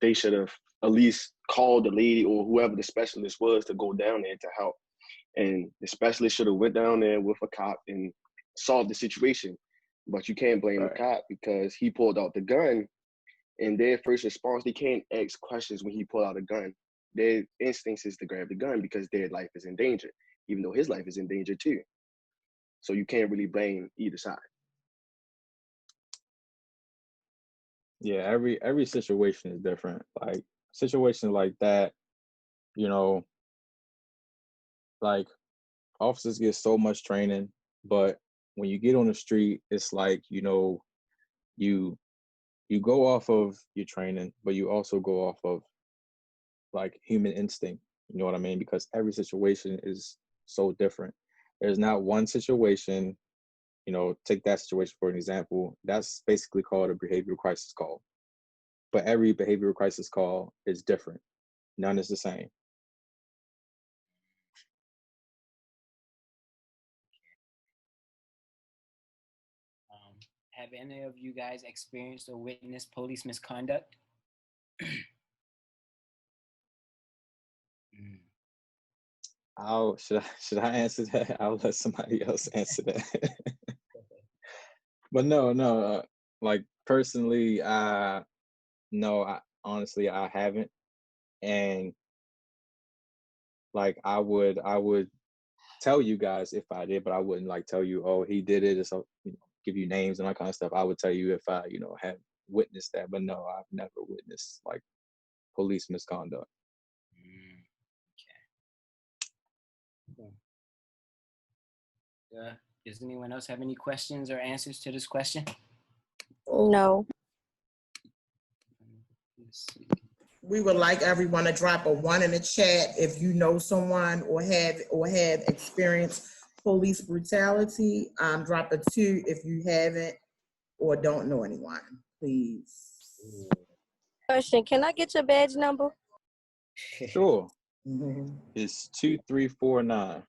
they should have at least called the lady or whoever the specialist was to go down there to help. And the specialist should have went down there with a cop and solved the situation. But you can't blame the cop because he pulled out the gun. And their first response, they can't ask questions when he pulled out a gun. Their instincts is to grab the gun because their life is in danger, even though his life is in danger too. So you can't really blame either side. Yeah, every situation is different. Like situations like that, officers get so much training, but when you get on the street, it's like, you go off of your training, but you also go off of human instinct. You know what I mean? Because every situation is so different. There's not one situation, take that situation for an example. That's basically called a behavioral crisis call. But every behavioral crisis call is different. None is the same. Have any of you guys experienced or witnessed police misconduct? Should I answer that? I'll let somebody else answer that. But no. Personally, honestly, I haven't. And I would tell you guys if I did, but I wouldn't tell you, oh, he did it, or so, give you names and that kind of stuff. I would tell you if I, have witnessed that. But no, I've never witnessed police misconduct. Does anyone else have any questions or answers to this question? No. We would like everyone to drop a 1 in the chat if you know someone or have experienced police brutality. Drop a 2 if you haven't or don't know anyone, please. Question, can I get your badge number? Sure. It's 2349.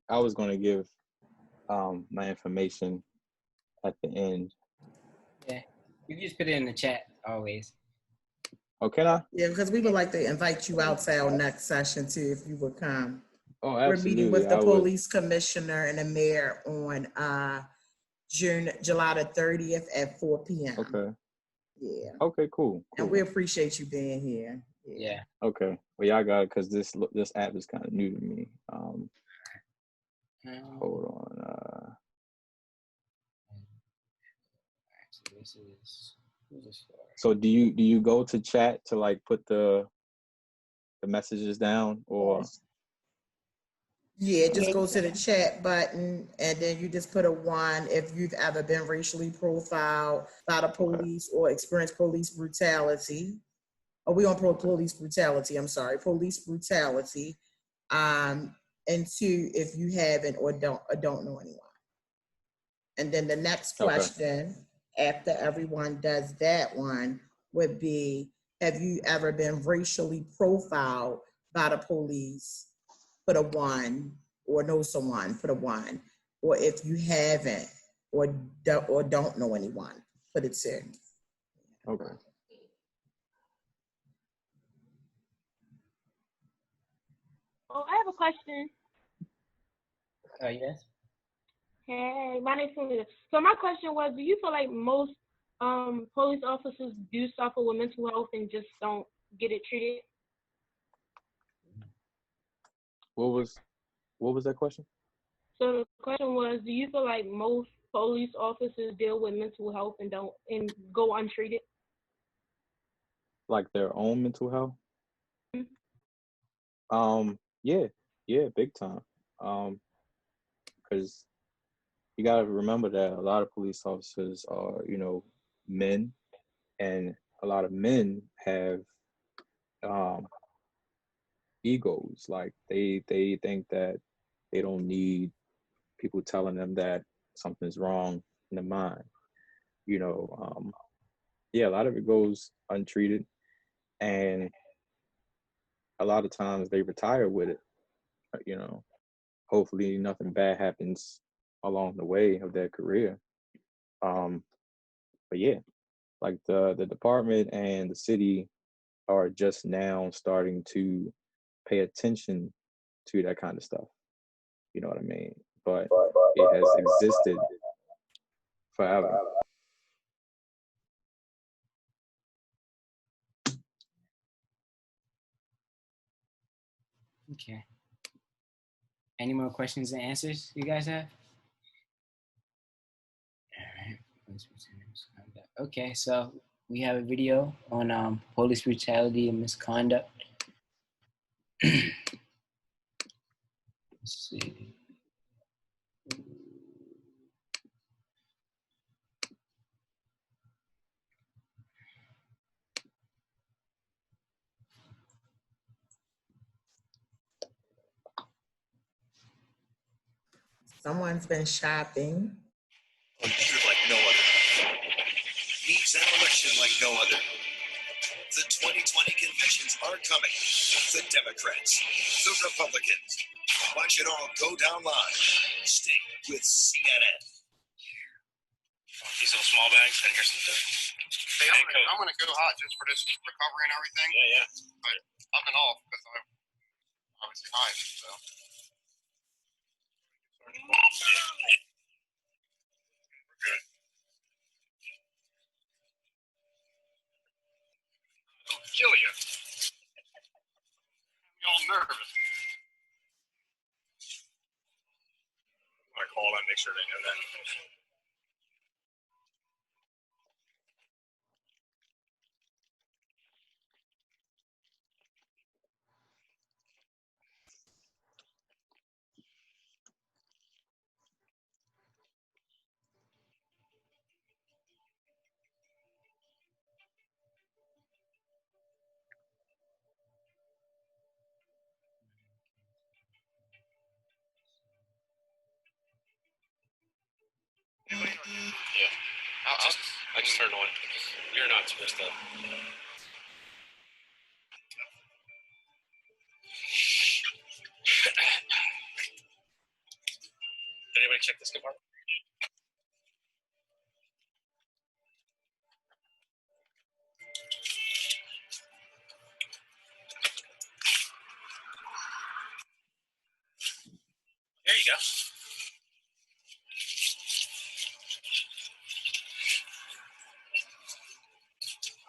I was going to give my information at the end. Yeah, you can just put it in the chat always. Oh, can I? Yeah, because we would like to invite you out to our next session too, if you would come. Oh, We're absolutely. meeting with the I would. police commissioner and the mayor on July the 30th at 4 p.m. Okay. Yeah. Okay, cool. And we appreciate you being here. Yeah. Okay. Well, y'all got it because this app is kind of new to me. Hold on. This is who's this for? So do you go to chat to like put the messages down or? Yeah, just go to the chat button and then you just put a 1 if you've ever been racially profiled by the police or experienced police brutality. Oh, we on police brutality, I'm sorry, police brutality. And 2, if you haven't or don't know anyone. And then the next question, after everyone does that one, would be, have you ever been racially profiled by the police? Put a 1, or know someone, put a 1. Or if you haven't or don't know anyone, put it 2. Okay. Oh, I have a question. Yes. Hey, my name's Selena. So my question was, do you feel like most police officers do suffer with mental health and just don't get it treated? What was that question? So the question was, do you feel like most police officers deal with mental health and go untreated? Like their own mental health? Mm-hmm. Yeah, big time. Because you gotta remember that a lot of police officers are, men, and a lot of men have egos. Like they think that they don't need people telling them that something's wrong in the mind. Yeah, a lot of it goes untreated, and a lot of times they retire with it. Hopefully nothing bad happens along the way of their career. But yeah, like the department and the city are just now starting to pay attention to that kind of stuff. You know what I mean? But it has existed forever. Okay. Any more questions and answers you guys have? All right. Okay, so we have a video on police brutality and misconduct. Let's see. Someone's been shopping. Like no other. Needs an election like no other. The 2020 conventions are coming. The Democrats, the Republicans. Watch it all go down live. Stay with CNN. These little small bags, and here's some stuff. Hey, I'm gonna go hot just for this recovery and everything. Yeah. But I've been off because I'm obviously high, so. Good. It'll kill you. I'm all nervous. I call them, make sure they know that. I just turned on. You're not supposed to. Did anybody check this compartment? There you go.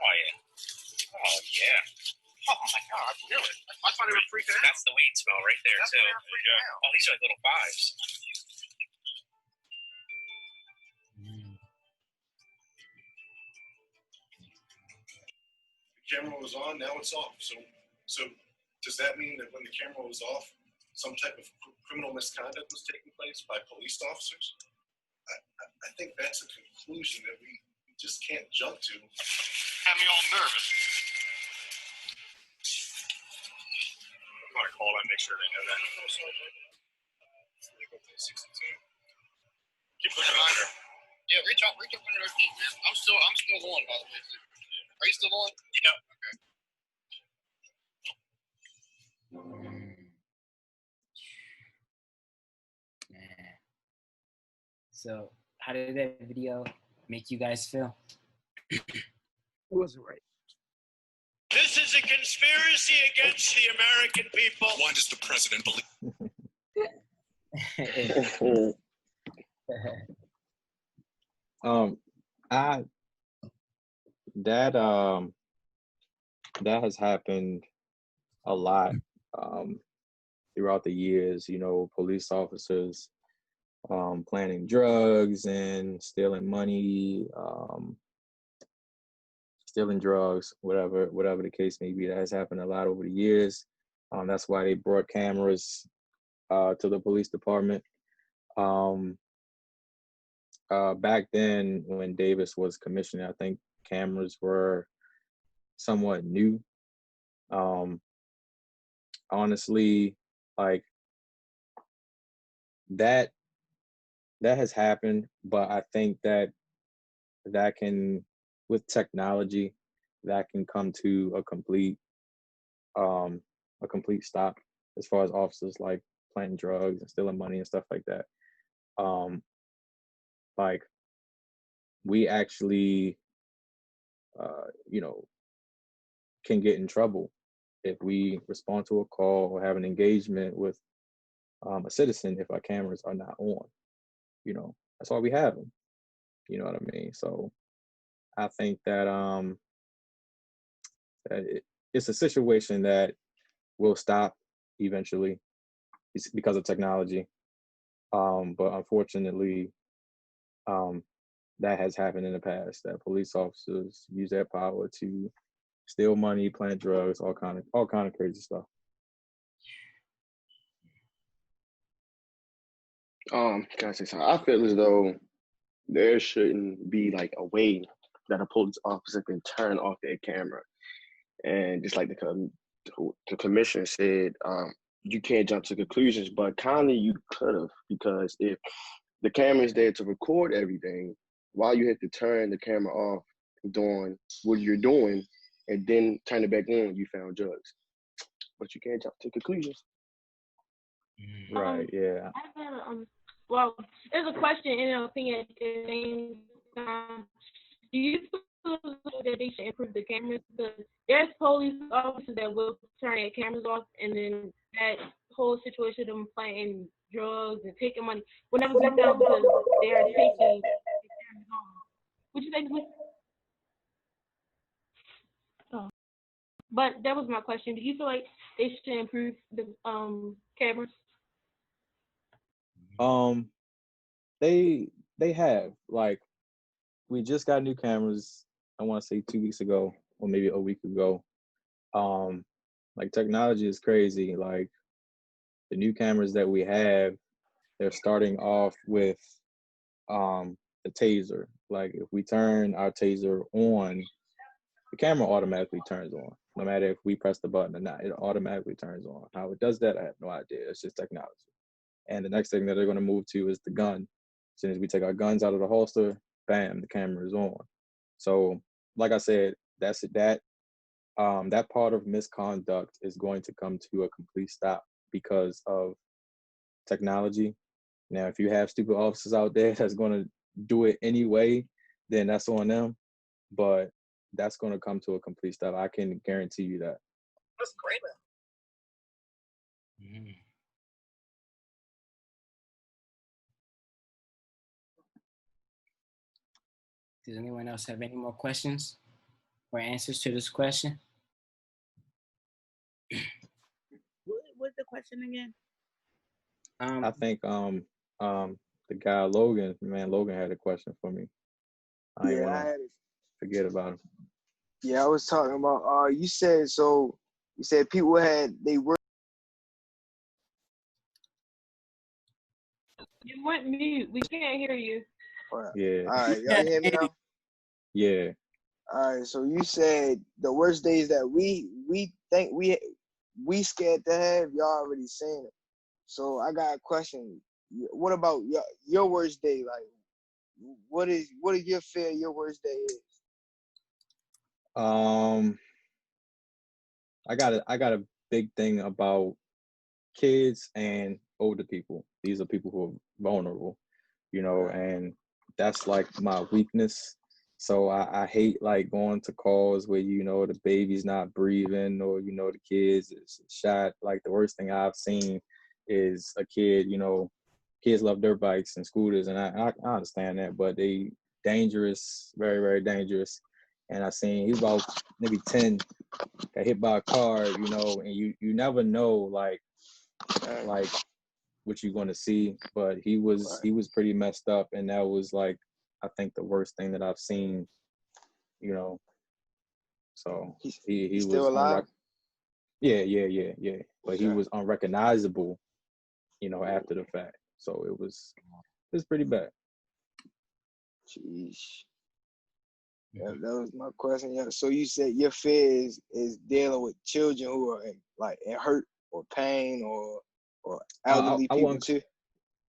Oh yeah. Oh yeah. Oh my God, really? I thought they were freaking out. That's the weed smell right there too. There you go. Oh, these are like little fives. The camera was on, now it's off. So does that mean that when the camera was off, some type of criminal misconduct was taking place by police officers? I think that's a conclusion that we just can't jump to. Had me all nervous. I'm gonna call them, make sure they know that. Keep looking under. Yeah, reach up under their feet, man. I'm still on, by the way. Are you still on? Yeah. Okay. Man. So, how did that video make you guys feel? It wasn't right. This is a conspiracy against the American people. Why does the president believe? That has happened a lot throughout the years. You know, police officers planning drugs and stealing money, stealing drugs, whatever the case may be. That has happened a lot over the years. That's why they brought cameras to the police department. Back then, when Davis was commissioner, I think cameras were somewhat new. Honestly, like that has happened, but I think that can, with technology, that can come to a complete stop as far as officers like planting drugs and stealing money and stuff like that. Like we actually can get in trouble if we respond to a call or have an engagement with a citizen if our cameras are not on. That's why we have them. You know what I mean? So I think that it's a situation that will stop eventually because of technology. But unfortunately, that has happened in the past, that police officers use their power to steal money, plant drugs, all kind of crazy stuff. Can I say something? I feel as though there shouldn't be like a way that a police officer can turn off their camera. And just like the commissioner said, you can't jump to conclusions, but kindly you could have, because if the camera is there to record everything, why you have to turn the camera off doing what you're doing and then turn it back on when you found drugs? But you can't jump to conclusions. Right, yeah. I have well, there's a question and an opinion at the same time. Do you feel that they should improve the cameras? Because there's police officers that will turn their cameras off, and then that whole situation of them planting drugs and taking money will never be found because they are taking the cameras off. Would you think? Oh. But that was my question. Do you feel like they should improve the cameras? They have, like, we just got new cameras, I want to say 2 weeks ago or maybe a week ago. Like, technology is crazy. Like, the new cameras that we have, they're starting off with the taser. Like, if we turn our taser on, the camera automatically turns on. No matter if we press the button or not, it automatically turns on. How it does that, I have no idea. It's just technology. And the next thing that they're going to move to is the gun. As soon as we take our guns out of the holster, bam, the camera is on. So, like I said, that part of misconduct is going to come to a complete stop because of technology. Now, if you have stupid officers out there that's going to do it anyway, then that's on them. But that's going to come to a complete stop. I can guarantee you that. That's great. Does anyone else have any more questions or answers to this question? What's the question again? I think the guy Logan had a question for me. I Yeah, want I to had it. forget about him. Yeah, I was talking about. You said people they were. You went mute. We can't hear you. Yeah. All right, y'all can hear me now. Yeah. All right, so you said the worst days that we think we scared to have, y'all already seen it. So I got a question. What about your worst day? Like, what is your fear your worst day is? I got a big thing about kids and older people. These are people who are vulnerable, and that's like my weakness. So I hate like going to calls where the baby's not breathing or the kids is shot. Like the worst thing I've seen is a kid. Kids love dirt bikes and scooters, and I understand that, but they dangerous, very very dangerous. And I seen he was about maybe 10, got hit by a car, and you never know like what you're gonna see, but he was pretty messed up, and that was like I think the worst thing that I've seen, So he He's was still alive? yeah. But he was unrecognizable, after the fact. So it was pretty bad. Jeez. Yeah, that was my question. Yeah. So you said your fear is dealing with children who are in hurt or pain or elderly people too.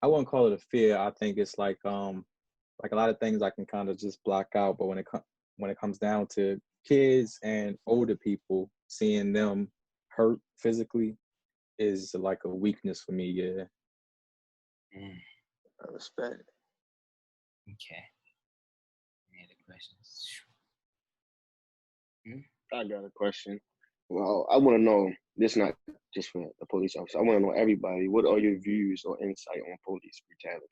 I wouldn't call it a fear. I think it's like a lot of things I can kind of just block out. But when it comes down to kids and older people, seeing them hurt physically is like a weakness for me. Yeah. I respect it. Okay. Any other questions? I got a question. Well, I want to know, this not just for the police officer, I want to know everybody, what are your views or insight on police brutality?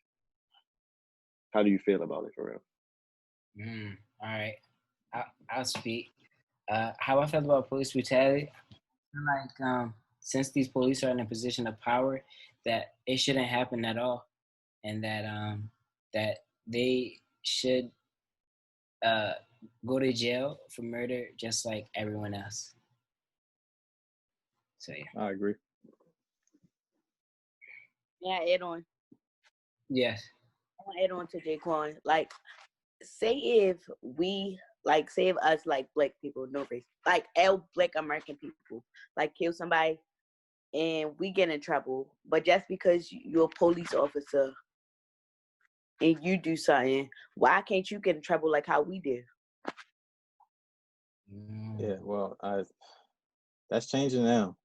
How do you feel about it, for real? All right. I'll speak. How I feel about police brutality, I feel like since these police are in a position of power, that it shouldn't happen at all, and that they should go to jail for murder just like everyone else. So yeah. I agree. Yeah, add on. Yes. I want to add on to Jaquan. Like, say if us, like black people, no race, like black American people, like kill somebody and we get in trouble, but just because you're a police officer and you do something, why can't you get in trouble like how we did? Yeah, well, that's changing now.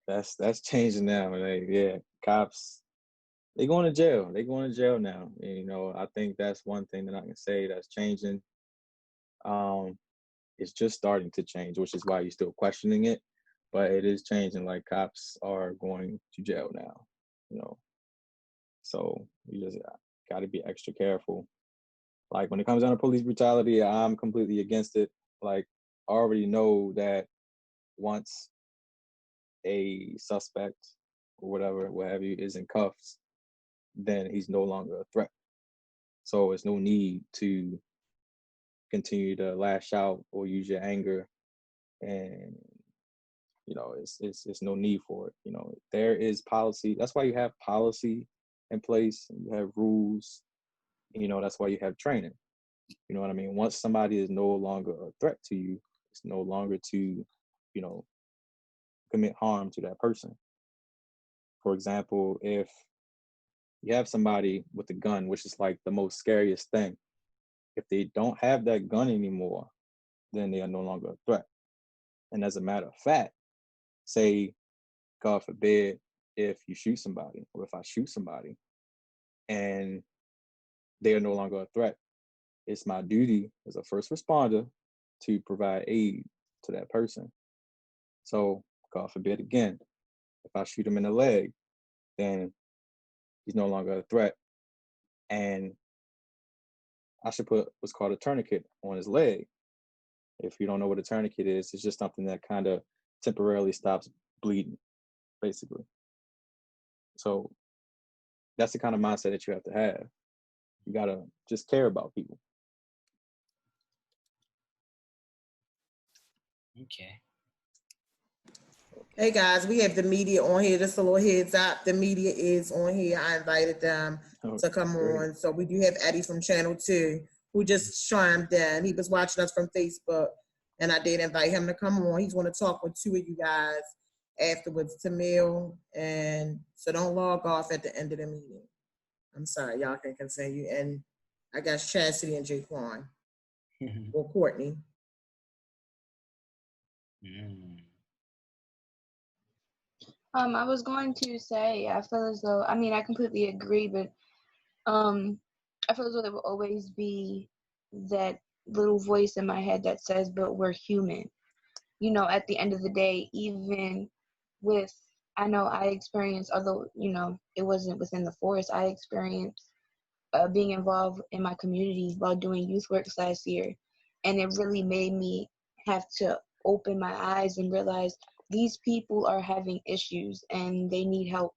That's changing now. Cops, they going to jail. They going to jail now. And, I think that's one thing that I can say that's changing. It's just starting to change, which is why you're still questioning it. But it is changing. Like cops are going to jail now. So you just got to be extra careful. Like when it comes down to police brutality, I'm completely against it. Like I already know that once a suspect or what have you, is in cuffs, then he's no longer a threat. So it's no need to continue to lash out or use your anger, and it's no need for it. There is policy. That's why you have policy in place. And you have rules. That's why you have training. You know what I mean? Once somebody is no longer a threat to you, it's no longer to, commit harm to that person. For example, if you have somebody with a gun, which is like the most scariest thing. If they don't have that gun anymore, then they are no longer a threat. And as a matter of fact, say, God forbid, if you shoot somebody, or if I shoot somebody, and they are no longer a threat, it's my duty as a first responder to provide aid to that person. So, God forbid again, if I shoot him in the leg, then he's no longer a threat. And I should put what's called a tourniquet on his leg. If you don't know what a tourniquet is, it's just something that kind of temporarily stops bleeding, basically. So that's the kind of mindset that you have to have. You gotta just care about people. Okay. Hey guys, we have the media on here. Just a little heads up. The media is on here. I invited them to come on. So we do have Eddie from Channel 2 who just chimed in. He was watching us from Facebook, and I did invite him to come on. He's going to talk with two of you guys afterwards, Tamil, and so don't log off at the end of the meeting. I'm sorry, y'all can continue. And I guess Chastity and Jaquan or Courtney. I was going to say, I feel as though, I mean, I completely agree, but I feel as though there will always be that little voice in my head that says, but we're human. You know, at the end of the day, even with, I know I experienced, although, you know, it wasn't within the force, I experienced being involved in my community while doing youth work last year. And it really made me have to open my eyes and realize these people are having issues and they need help.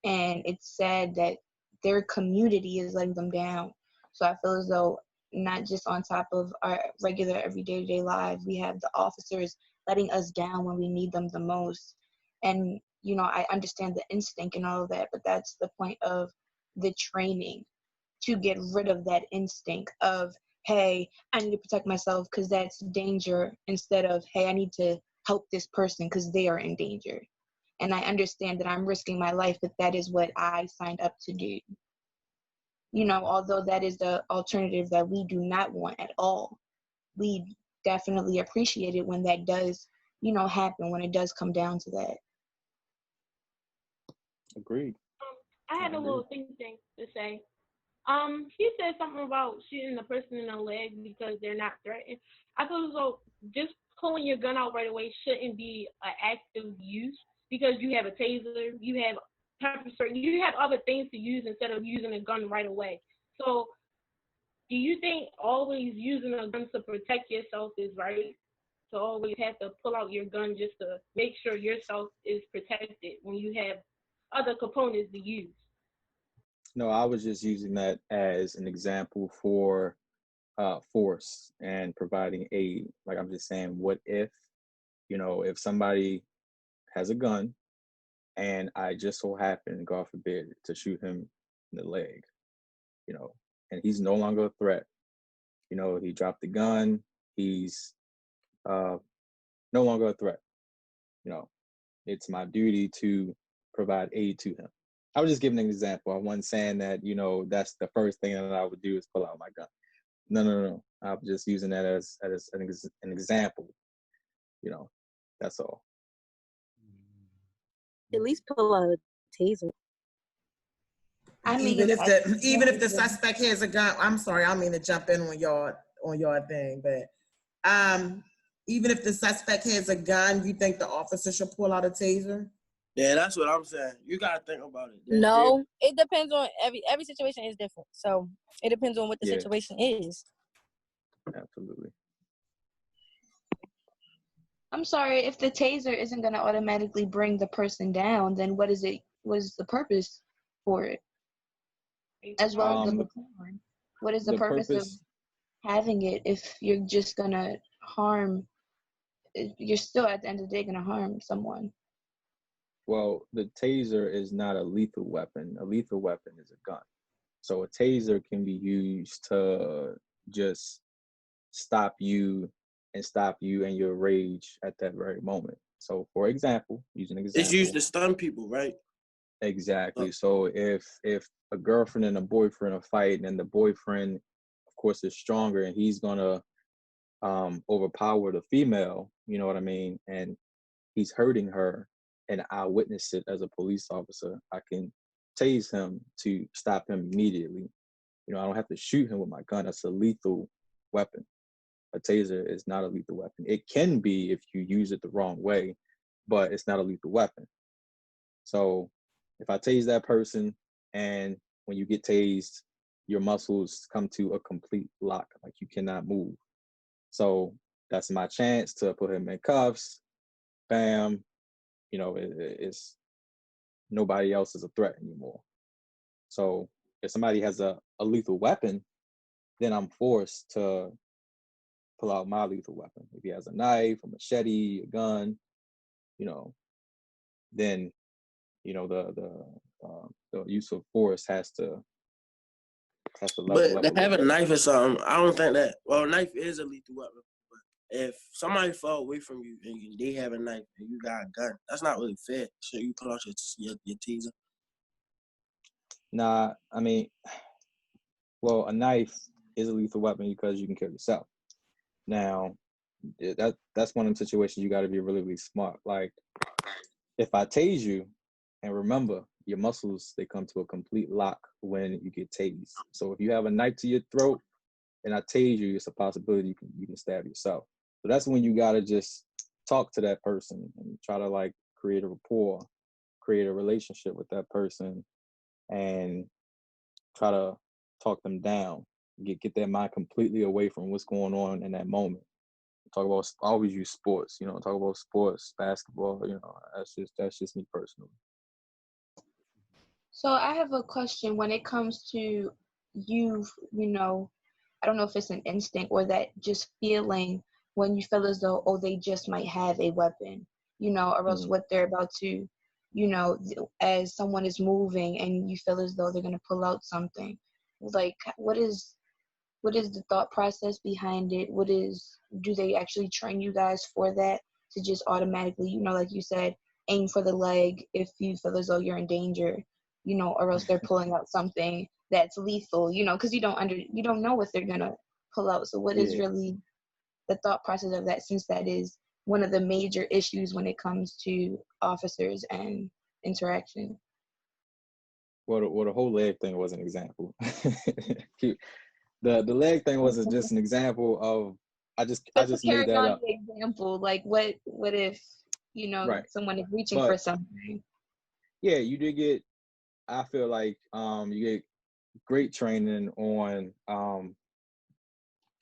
And it's sad that their community is letting them down. So I feel as though not just on top of our regular everyday lives, we have the officers letting us down when we need them the most. And, you know, I understand the instinct and all of that, but that's the point of the training, to get rid of that instinct of, hey, I need to protect myself because that's danger, instead of, hey, I need to help this person because they are in danger. And I understand that I'm risking my life, but that is what I signed up to do. You know, although that is the alternative that we do not want at all, we definitely appreciate it when that does, you know, happen, when it does come down to that. Agreed. I had a little thing to say. He said something about shooting the person in the leg because they're not threatened. I feel as though just pulling your gun out right away shouldn't be an active use, because you have a taser, you have pepper spray, you have other things to use instead of using a gun right away. So do you think always using a gun to protect yourself is right? To always have to pull out your gun just to make sure yourself is protected when you have other components to use? No, I was just using that as an example for force and providing aid. Like, I'm just saying, what if, you know, if somebody has a gun and I just so happen, God forbid, to shoot him in the leg, you know, and he's no longer a threat. You know, he dropped the gun, he's no longer a threat. You know, it's my duty to provide aid to him. I was just giving an example. I wasn't saying that, you know, that's the first thing that I would do is pull out my gun. No. I'm just using that as an example. You know, that's all. At least pull out a taser. I mean, even if the suspect has a gun, I'm sorry, I don't mean to jump in on your thing, but even if the suspect has a gun, you think the officer should pull out a taser? Yeah, that's what I'm saying. You gotta think about it. No, it depends on every situation is different. So it depends on what the situation is. Absolutely. I'm sorry, if the taser isn't going to automatically bring the person down, then what is the purpose for it? As well as the baton. What is the purpose of having it if you're just going to harm, you're still at the end of the day going to harm someone? Well, the taser is not a lethal weapon. A lethal weapon is a gun. So a taser can be used to just stop you and your rage at that very moment. So, for example, It's used to stun people, right? Exactly. So if a girlfriend and a boyfriend are fighting, and the boyfriend, of course, is stronger, and he's gonna overpower the female, you know what I mean, and he's hurting her, and I witnessed it as a police officer, I can tase him to stop him immediately. You know, I don't have to shoot him with my gun. That's a lethal weapon. A taser is not a lethal weapon. It can be if you use it the wrong way, but it's not a lethal weapon. So if I tase that person, and when you get tased, your muscles come to a complete lock, like you cannot move. So that's my chance to put him in cuffs. Bam. You know, it's nobody else is a threat anymore. So if somebody has a lethal weapon, then I'm forced to pull out my lethal weapon. If he has a knife, a machete, a gun, you know, then, you know, the use of force has to level But up. to have a knife or something, I don't think that. Well, a knife is a lethal weapon. But if somebody fall away from you and they have a knife and you got a gun, that's not really fair. So you pull out your teaser. Nah, I mean, well, a knife is a lethal weapon because you can kill yourself. Now, that's one of the situations you got to be really, really smart. Like, if I tase you, and remember, your muscles, they come to a complete lock when you get tased. So if you have a knife to your throat and I tase you, it's a possibility you can stab yourself. So that's when you got to just talk to that person and try to like create a rapport, create a relationship with that person, and try to talk them down, get their mind completely away from what's going on in that moment. Talk about, I always use sports, you know, talk about sports, basketball, you know, that's just me personally. So I have a question when it comes to you know, I don't know if it's an instinct or that just feeling when you feel as though, oh, they just might have a weapon, you know, or else what they're about to, you know, as someone is moving and you feel as though they're going to pull out something. Like, what is the thought process behind it? Do they actually train you guys for that to just automatically, you know, like you said, aim for the leg if you feel as though you're in danger, you know, or else they're pulling out something that's lethal, you know, because you don't know what they're gonna pull out. So what is really the thought process of that, since that is one of the major issues when it comes to officers and interaction? Well, the whole leg thing was an example. The leg thing was just an example of I just made that up. The example, like what if, you know, someone is reaching for something? Yeah, you did get. I feel like you get great training on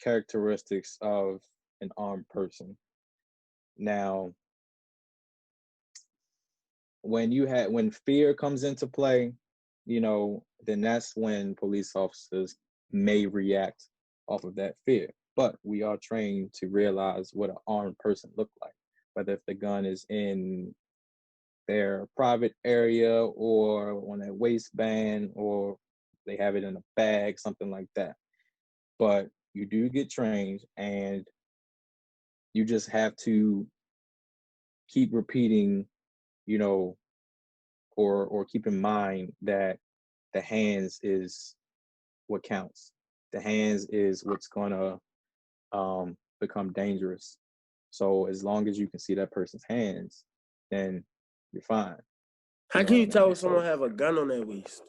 characteristics of an armed person. Now, when fear comes into play, you know, then that's when police officers may react off of that fear. But we are trained to realize what an armed person looks like, whether if the gun is in their private area or on their waistband or they have it in a bag, something like that. But you do get trained, and you just have to keep repeating, you know, or keep in mind that the hands is what counts. The hands is what's gonna become dangerous. So as long as you can see that person's hands, then you're fine. How can you tell if someone have a gun on their waist?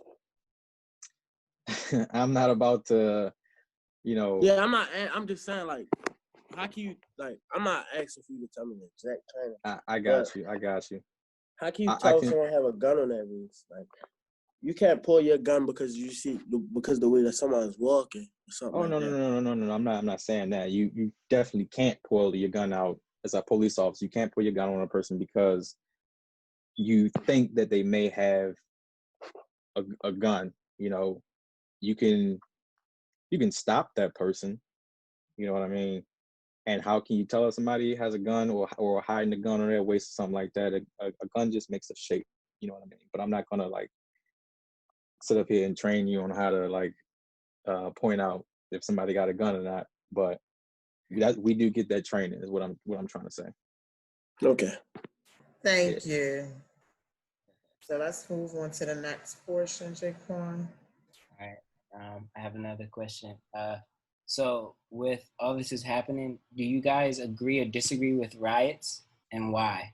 I'm not about to, you know. Yeah, I'm just saying, like, how can you, like, I'm not asking for you to tell me the exact training. I got you. How can you tell if someone have a gun on their waist? Like, you can't pull your gun because the way that someone's walking or something. Oh, no. I'm not saying that. You definitely can't pull your gun out as a police officer. You can't pull your gun on a person because you think that they may have a gun. You know, you can stop that person. You know what I mean? And how can you tell if somebody has a gun or hiding a gun on their waist or something like that? A gun just makes a shape. You know what I mean? But I'm not gonna like sit up here and train you on how to like point out if somebody got a gun or not. But we do get that training is what I'm trying to say. Okay. Thank you. So let's move on to the next portion, Jaquan. All right. I have another question. So with all this is happening, do you guys agree or disagree with riots, and why?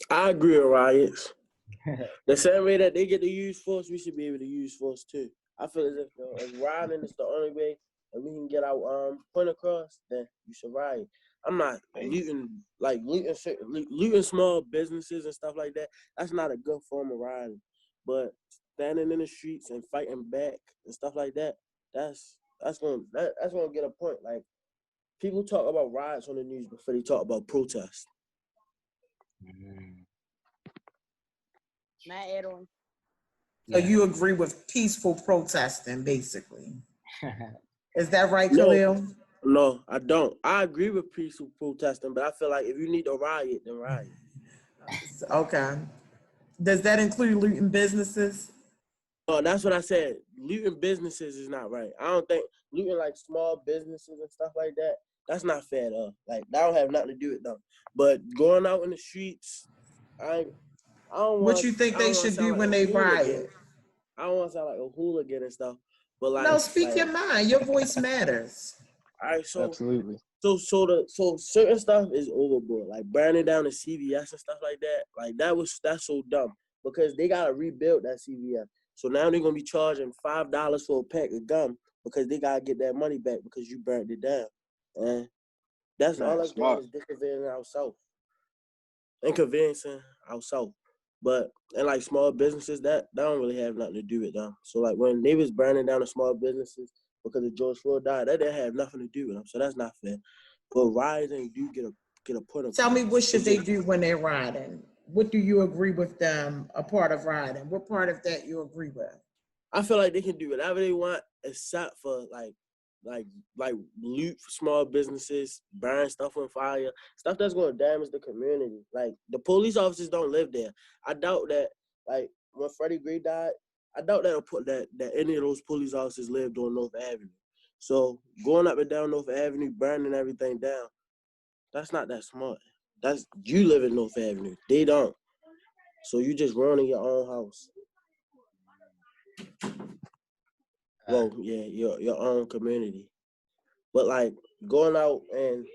I agree with riots. The same way that they get to use force, we should be able to use force too. I feel as if rioting is the only way that we can get our point across, then you should riot. I'm not looting small businesses and stuff like that. That's not a good form of rioting. But standing in the streets and fighting back and stuff like that, that's gonna get a point. Like, people talk about riots on the news before they talk about protests. May I add on? So you agree with peaceful protesting, basically. Is that right, Khalil? No, I don't. I agree with peaceful protesting, but I feel like if you need to riot, then riot. Okay. Does that include looting businesses? Oh, that's what I said. Looting businesses is not right. I don't think looting like small businesses and stuff like that, that's not fair though. Like, that don't have nothing to do with them. But going out in the streets, I don't want. What you think they should do when they riot? I don't want to sound like a hooligan and stuff, but like, no, speak your mind. Your voice matters. All right, so absolutely. So certain stuff is overboard, like burning down the CVS and stuff like that. Like, that's so dumb because they gotta rebuild that CVS. So now they're gonna be charging $5 for a pack of gum because they gotta get that money back because you burned it down. And that's all that's doing is inconveniencing ourselves. But and like small businesses, that don't really have nothing to do with them. So like when they was burning down the small businesses because of George Floyd died, that didn't have nothing to do with them. So that's not fair. But rioting do get a point of. Tell me, what should they do when they're rioting? What do you agree with them a part of rioting? What part of that you agree with? I feel like they can do whatever they want except for like loot for small businesses, burn stuff on fire, stuff that's going to damage the community. Like, the police officers don't live there. I doubt that, like, when Freddie Gray died, I doubt that any of those police officers lived on North Avenue. So going up and down North Avenue, burning everything down, that's not that smart. That's, you live in North Avenue. They don't. So you just ruining your own house. Well, yeah, your own community. But like going out and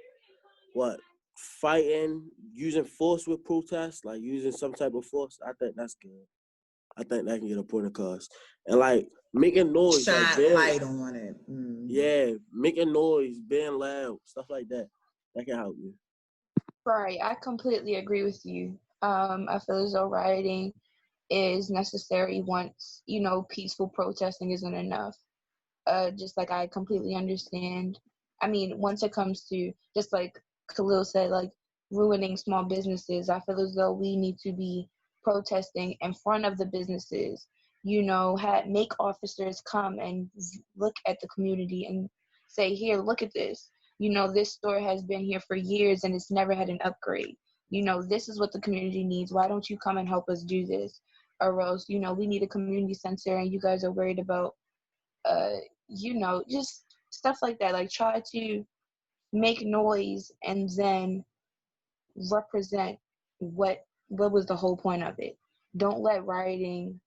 fighting, using force with protests, like using some type of force, I think that's good. I think that can get a point across. And like making noise. Shine light on it. Yeah, making noise, being loud, stuff like that. That can help you. Right, I completely agree with you. I feel as though rioting is necessary once, peaceful protesting isn't enough. Just like I completely understand. I mean, once it comes to, just like Khalil said, like ruining small businesses, I feel as though we need to be protesting in front of the businesses, make officers come and look at the community and say, here, look at this. This store has been here for years and it's never had an upgrade. This is what the community needs. Why don't you come and help us do this? Or else, we need a community center and you guys are worried about, just stuff like that. Like, try to make noise and then represent what was the whole point of it. Don't let rioting,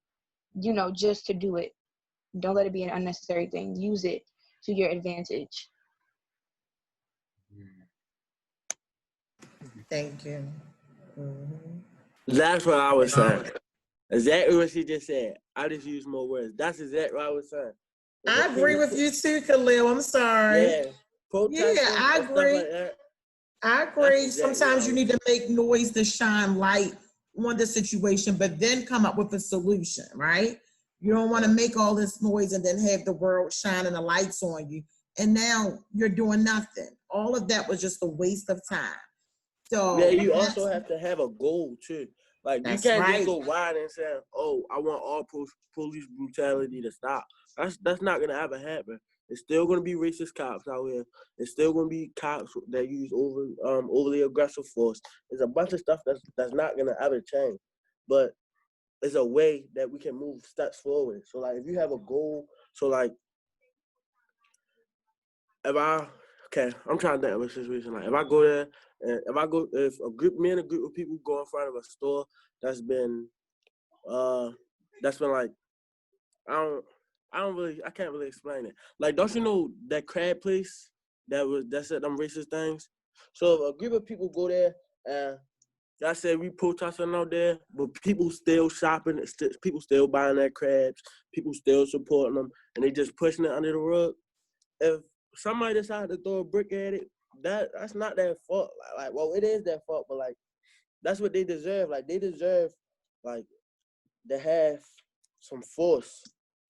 just to do it. Don't let it be an unnecessary thing. Use it to your advantage. Thank you. That's what I was saying. Exactly what she just said. I just use more words. That's exactly what I was saying. I agree with you too, Khalil. I'm sorry. Yeah, I agree. I agree. Exactly. Sometimes you need to make noise to shine light on the situation, but then come up with a solution, right? You don't want to make all this noise and then have the world shining the lights on you. And now you're doing nothing. All of that was just a waste of time. So yeah, you also have to have a goal too. Like, you can't just go wide and say, "Oh, I want all police brutality to stop." That's not gonna ever happen. It's still gonna be racist cops out here. It's still gonna be cops that use overly aggressive force. There's a bunch of stuff that's not gonna ever change. But it's a way that we can move steps forward. So like, if you have a goal, so like, if I Okay, I'm trying to think of a situation. Like if I go there, and if me and a group of people go in front of a store that's been like, I can't really explain it. Like, don't you know that crab place that said them racist things? So if a group of people go there and y'all said we protesting out there, but people still shopping, people still buying their crabs, people still supporting them, and they just pushing it under the rug. If somebody decided to throw a brick at it, that's not their fault. Like, well, it is their fault, but like, that's what they deserve. Like, they deserve, like, to have some force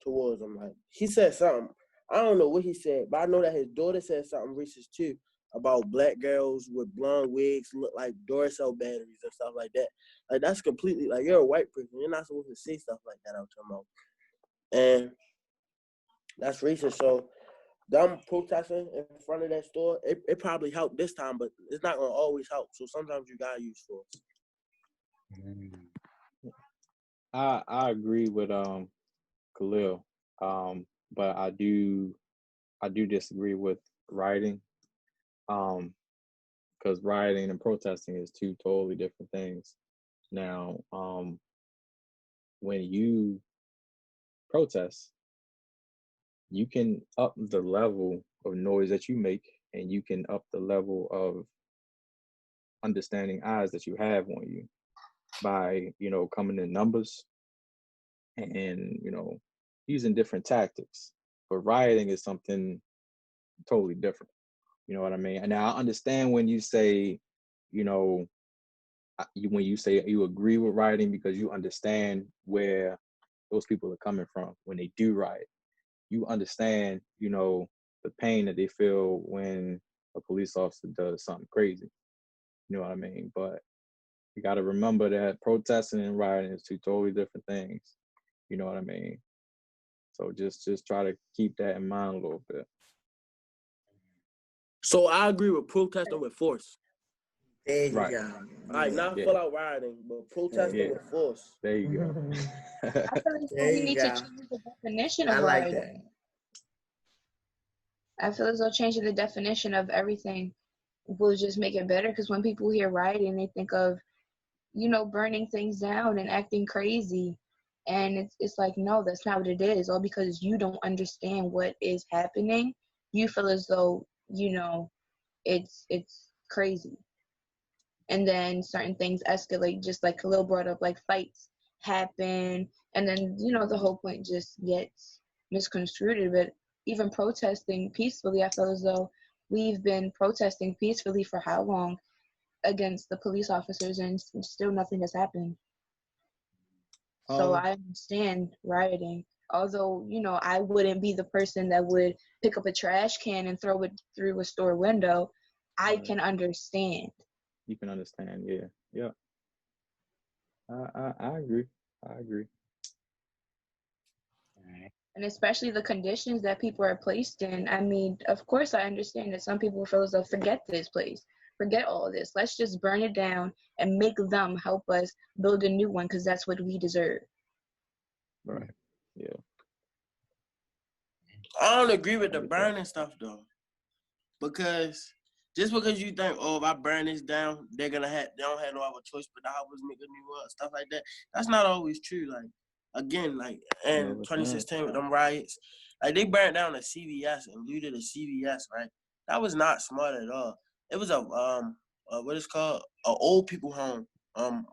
towards them. Like, he said something. I don't know what he said, but I know that his daughter said something racist too about black girls with blonde wigs look like Duracell batteries and stuff like that. Like, that's completely, like, you're a white person. You're not supposed to say stuff like that out your mouth. And that's racist. So them protesting in front of that store, it probably helped this time, but it's not going to always help. So sometimes you got to use force. I agree with Khalil, but I do disagree with rioting, because rioting and protesting is two totally different things. Now, when you protest, you can up the level of noise that you make, and you can up the level of understanding eyes that you have on you by, coming in numbers and, using different tactics. But rioting is something totally different. You know what I mean? And now I understand when you say, when you say you agree with rioting because you understand where those people are coming from when they do riot. You understand, the pain that they feel when a police officer does something crazy. You know what I mean? But you got to remember that protesting and rioting is two totally different things. You know what I mean? So just try to keep that in mind a little bit. So I agree with protesting with force. There you Right. go. Like, not full out rioting, but protesting with force. There you go. I feel like There we you need go. to change the definition of I like rioting. that. I feel as though changing the definition of everything will just make it better, because when people hear rioting, they think of, burning things down and acting crazy. And it's like, no, that's not what it is. All because you don't understand what is happening, you feel as though, it's crazy. And then certain things escalate, just like Khalil brought up, like fights happen, and then the whole point just gets misconstrued. But even protesting peacefully, I feel as though we've been protesting peacefully for how long against the police officers, and still nothing has happened. So I understand rioting, although I wouldn't be the person that would pick up a trash can and throw it through a store window. I can understand. You can understand, yeah. I agree. And especially the conditions that people are placed in. I mean, of course, I understand that some people feel as though, forget this place, forget all this. Let's just burn it down and make them help us build a new one, because that's what we deserve. Right. Yeah. I don't agree with the burning stuff though, because just because you think, if I burn this down, they don't have no other choice but to help us make a new world, stuff like that. That's not always true. Like, again, like in 2016 with them riots, like they burned down a CVS and looted a CVS, right? That was not smart at all. It was a what is called an old people home,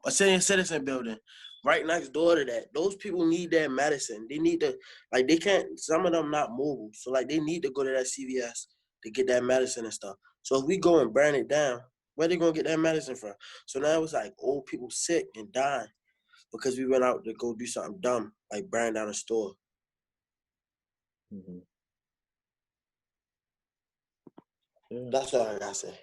a senior citizen building right next door to that. Those people need their medicine. They need to, like, they can't, some of them not mobile, so like they need to go to that CVS to get that medicine and stuff. So if we go and burn it down, where they gonna get that medicine from? So now it's like old people sick and dying because we went out to go do something dumb, like burn down a store. Mm-hmm. Yeah. That's all I gotta say.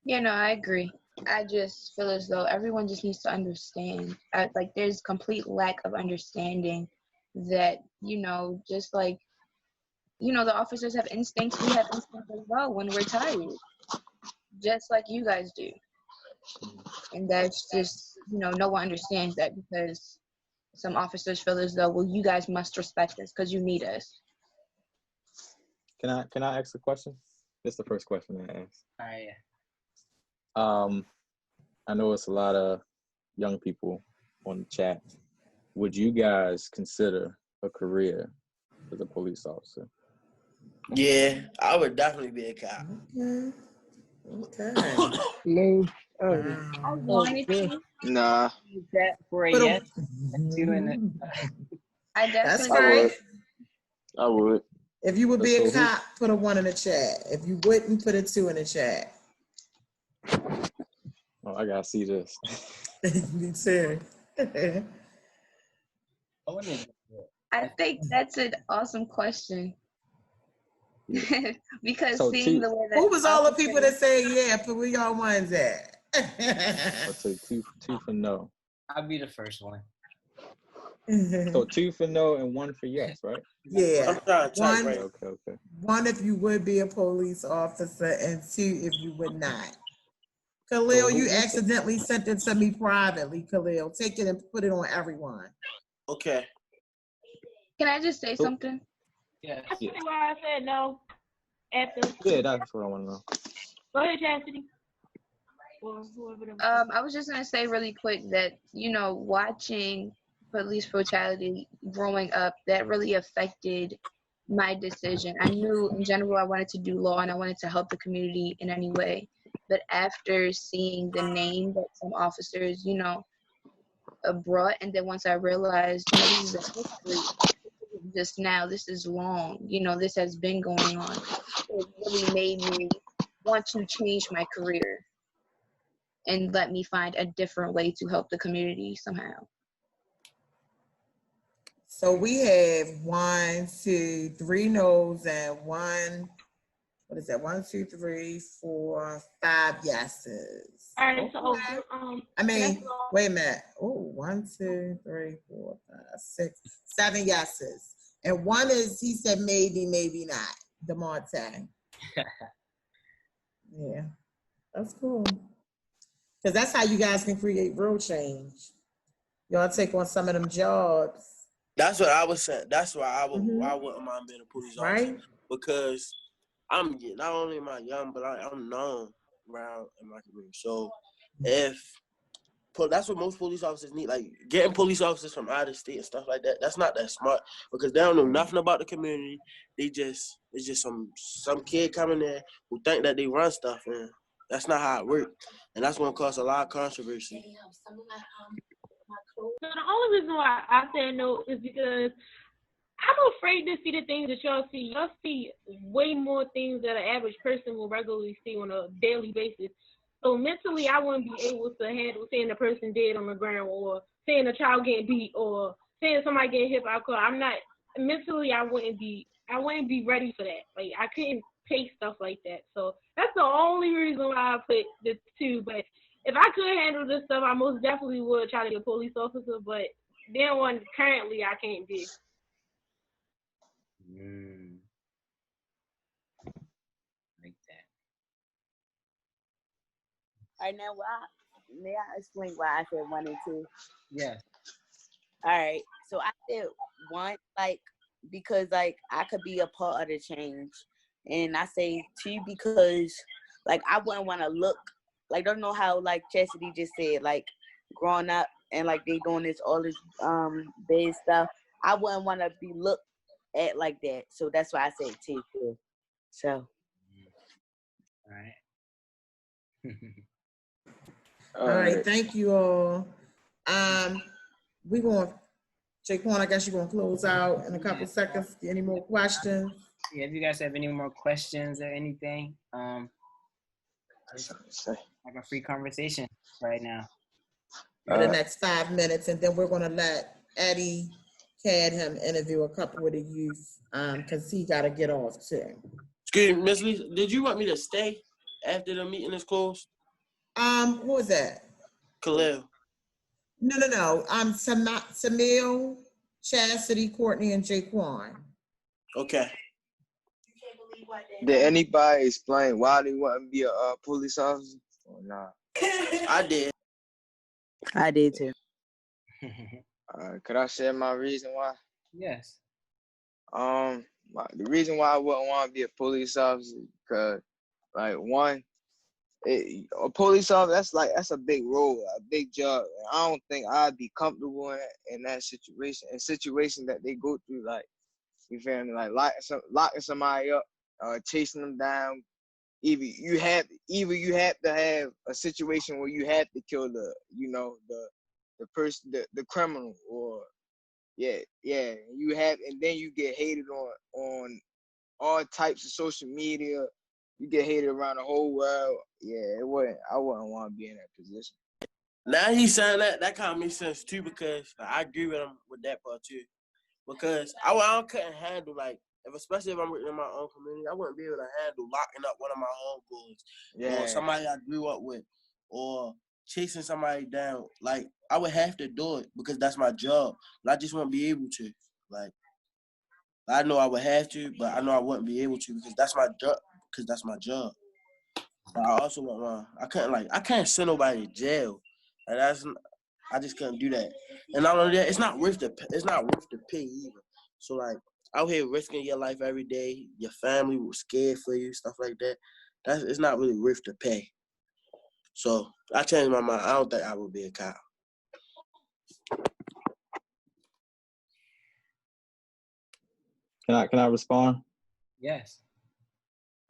Yeah, no, I agree. I just feel as though everyone just needs to understand. Like, there's complete lack of understanding that, just like, the officers have instincts. We have instincts as well when we're tired, just like you guys do. And that's just, no one understands that, because some officers feel as though, well, you guys must respect us because you need us. Can I ask a question? This is the first question I asked. All right, yeah. I know it's a lot of young people on the chat. Would you guys consider a career as a police officer? Yeah, I would definitely be a cop. Okay. No. I wanted to. Nah. That for a Put a- yes, two in the. I That's definitely I right. would. I would. If you would be So a who- cop, put a 1 in the chat. If you wouldn't, put a 2 in the chat. Oh, I gotta see this. Me too. I think that's an awesome question. Because So seeing the way that Who was all the people that say yeah? Put where y'all ones at? I'll take two for no. I'll be the first one. So 2 for no and 1 for yes, right? Yeah. One, Okay. 1 if you would be a police officer, and 2 if you would not. Khalil, you accidentally sent it to me privately, Khalil. Take it and put it on everyone. Okay. Can I just say something? Yeah. That's why I said no. After. Yeah, that's what I want to know. Go ahead, Chastity. Or whoever the I was just gonna say really quick that, you know, watching police brutality growing up, that really affected my decision. I knew in general I wanted to do law and I wanted to help the community in any way. But after seeing the name that some officers, you know, brought, and then once I realized, you know, this is a history. Just now, this is long. You know, this has been going on. It really made me want to change my career and let me find a different way to help the community somehow. So we have 1, 2, 3 no's and 1. What is that? 1, 2, 3, 4, 5 yeses. All right, so I mean, wait a minute. Oh, 1, 2, 3, 4, 5, 6, 7 yeses. And 1 is, he said maybe, maybe not. DeMonte. Yeah, that's cool. Because that's how you guys can create real change. Y'all take on some of them jobs. That's what I was saying. That's why I wouldn't mind being a police officer. Right? Because I'm not only am I young, but I'm known around in my community. So that's what most police officers need. Like getting police officers from out of state and stuff like that. That's not that smart because they don't know nothing about the community. It's just some kid coming there who think that they run stuff, and that's not how it works. And that's gonna cause a lot of controversy. So the only reason why I said no is because I'm afraid to see the things that y'all see. Y'all see way more things that an average person will regularly see on a daily basis. So mentally, I wouldn't be able to handle seeing a person dead on the ground or seeing a child getting beat or seeing somebody getting hit by a car. I'm not mentally. I wouldn't be ready for that. Like I couldn't take stuff like that. So that's the only reason why I put the 2. But if I could handle this stuff, I most definitely would try to be a police officer. But then one currently I can't be. Like that. All right, now may I explain why I said 1 and 2? Yeah. All right, so I said 1, like because like I could be a part of the change, and I say 2 because like I wouldn't want to look like, don't know how like Chastity just said, like growing up and like they doing all this bad stuff. I wouldn't want to be looked at like that, so that's why I said 2 too. So. All right. All right, thank you all. We going, Jaquan, I guess you're gonna close out in a couple seconds. Any more questions? Yeah, if you guys have any more questions or anything, it's like a free conversation right now. For the next 5 minutes, and then we're gonna let Eddie Cadham interview a couple of the youth, because he gotta get off too. Excuse me, Miss Lisa, did you want me to stay after the meeting is closed? Who was that? Khalil. No. Samil, Chastity, Courtney, and Jaquan. Okay. Did anybody explain why they want to be a police officer or not? I did. I did too. Could I share my reason why? Yes. The reason why I wouldn't want to be a police officer because, like, one, a police officer, that's a big role, a big job. And I don't think I'd be comfortable in that situation, in situation that they go through, like, you feel me, like locking somebody up, chasing them down. Either you have to have a situation where you have to kill the person, the criminal, or yeah, and then you get hated on all types of social media. You get hated around the whole world. Yeah, I wouldn't want to be in that position. Now he's saying that kind of makes sense too, because I agree with him with that part too. Because I couldn't handle, like, especially if I'm in my own community, I wouldn't be able to handle locking up one of my homeboys or somebody I grew up with, or chasing somebody down. Like, I would have to do it because that's my job, but I just wouldn't be able to. Like, I know I would have to, but I know I wouldn't be able to because that's my job. But I also want I can't send nobody to jail. Like, I just couldn't do that. And not only that, it's not worth the pay either. So, like, out here risking your life every day, your family was scared for you, stuff like that. It's not really worth the pay. So I changed my mind. I don't think I would be a cop. Can I respond? Yes.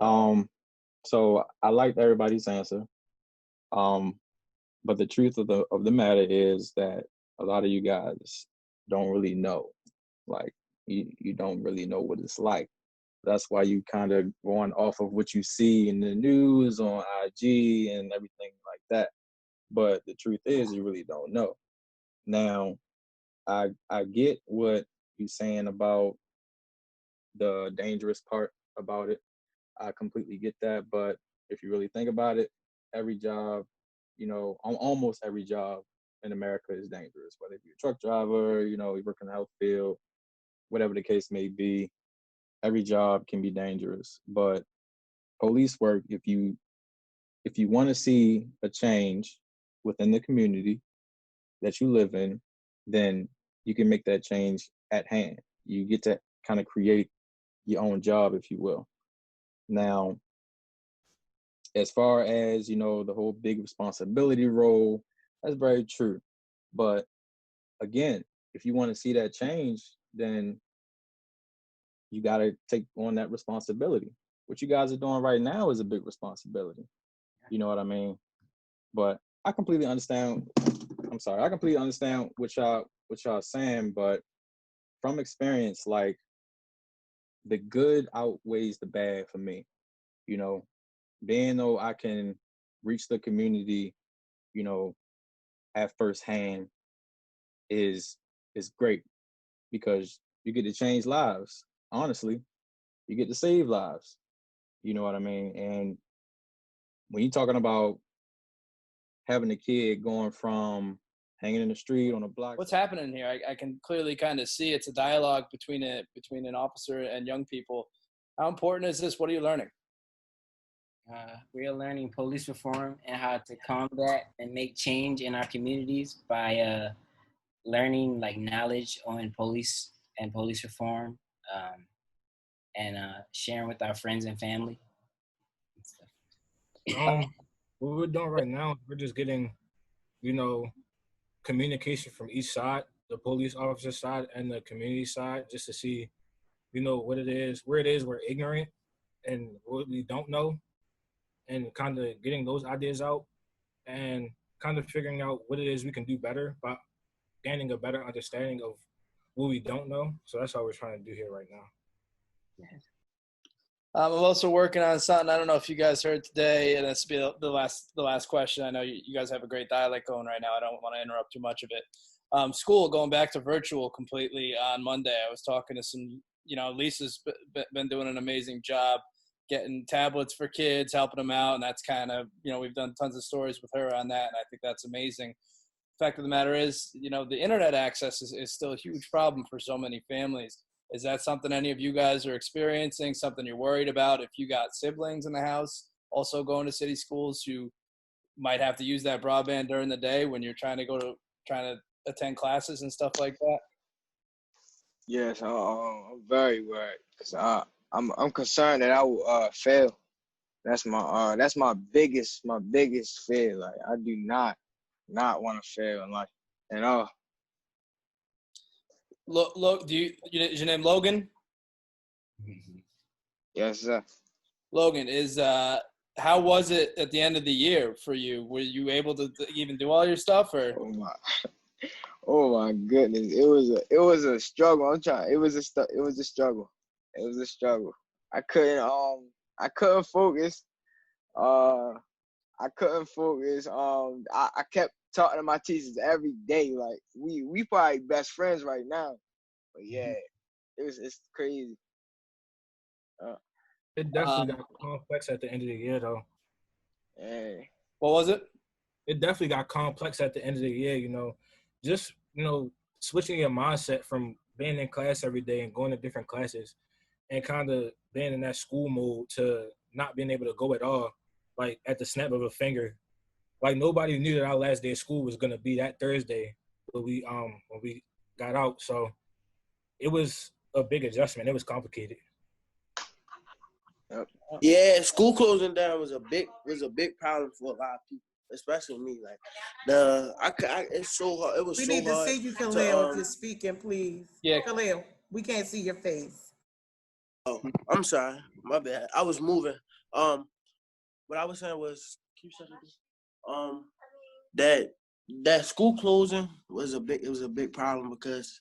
So I liked everybody's answer. But the truth of the matter is that a lot of you guys don't really know. Like, you don't really know what it's like. That's why you kind of going off of what you see in the news on IG and everything like that. But the truth is, you really don't know. Now, I get what you're saying about the dangerous part about it. I completely get that. But if you really think about it, every job, almost every job in America is dangerous. Whether you're a truck driver, you work in the health field, whatever the case may be, every job can be dangerous. But police work, if you want to see a change within the community that you live in, then you can make that change at hand. You get to kind of create your own job, if you will. Now, as far as, the whole big responsibility role, that's very true. But again, if you want to see that change, then you got to take on that responsibility. What you guys are doing right now is a big responsibility. You know what I mean? But I completely understand. I completely understand what y'all saying, but from experience, like, the good outweighs the bad for me. Being though I can reach the community, at firsthand is great, because you get to change lives. Honestly, you get to save lives. You know what I mean? And when you're talking about having a kid going from hanging in the street on a block. What's happening here? I can clearly kind of see it's a dialogue between an officer and young people. How important is this? What are you learning? We are learning police reform and how to combat and make change in our communities by learning, like, knowledge on police and police reform, and sharing with our friends and family. What we're doing right now, we're just getting, communication from each side, the police officer side and the community side, just to see, what it is, where it is we're ignorant and what we don't know, and kind of getting those ideas out and kind of figuring out what it is we can do better by gaining a better understanding of what we don't know. So that's what we're trying to do here right now. I'm also working on something. I don't know if you guys heard today, and this will be the last question. I know you guys have a great dialect going right now. I don't want to interrupt too much of it. School going back to virtual completely on Monday. I was talking to some, Lisa's been doing an amazing job getting tablets for kids, helping them out, and that's kind of, we've done tons of stories with her on that, and I think that's amazing. The fact of the matter is, the internet access is still a huge problem for so many families. Is that something any of you guys are experiencing, something you're worried about if you got siblings in the house also going to city schools who might have to use that broadband during the day when you're trying to attend classes and stuff like that? Yes, I'm very worried because I'm concerned that I will fail. That's my biggest fear. Like I do not want to fail in life at all. Look, is your name Logan? Yes, sir. Logan, how was it at the end of the year for you? Were you able to even do all your stuff, or? Oh my goodness, it was a struggle. It was a struggle. It was a struggle. I couldn't focus. I couldn't focus. I kept talking to my teachers every day. Like we probably best friends right now. But yeah, it's crazy. It definitely got complex at the end of the year, though. Yeah. What was it? It definitely got complex at the end of the year, Just, switching your mindset from being in class every day and going to different classes and kind of being in that school mode to not being able to go at all, like at the snap of a finger. Like nobody knew that our last day of school was going to be that Thursday when we got out. So it was a big adjustment. It was complicated. Yeah, school closing down was a big problem for a lot of people, especially me. Like it's so hard. It was We so need to hard. see you, Khalil, if you're speaking, please. Yeah, Khalil, we can't see your face. Oh, I'm sorry, my bad. I was moving. What I was saying was, that school closing was a big problem because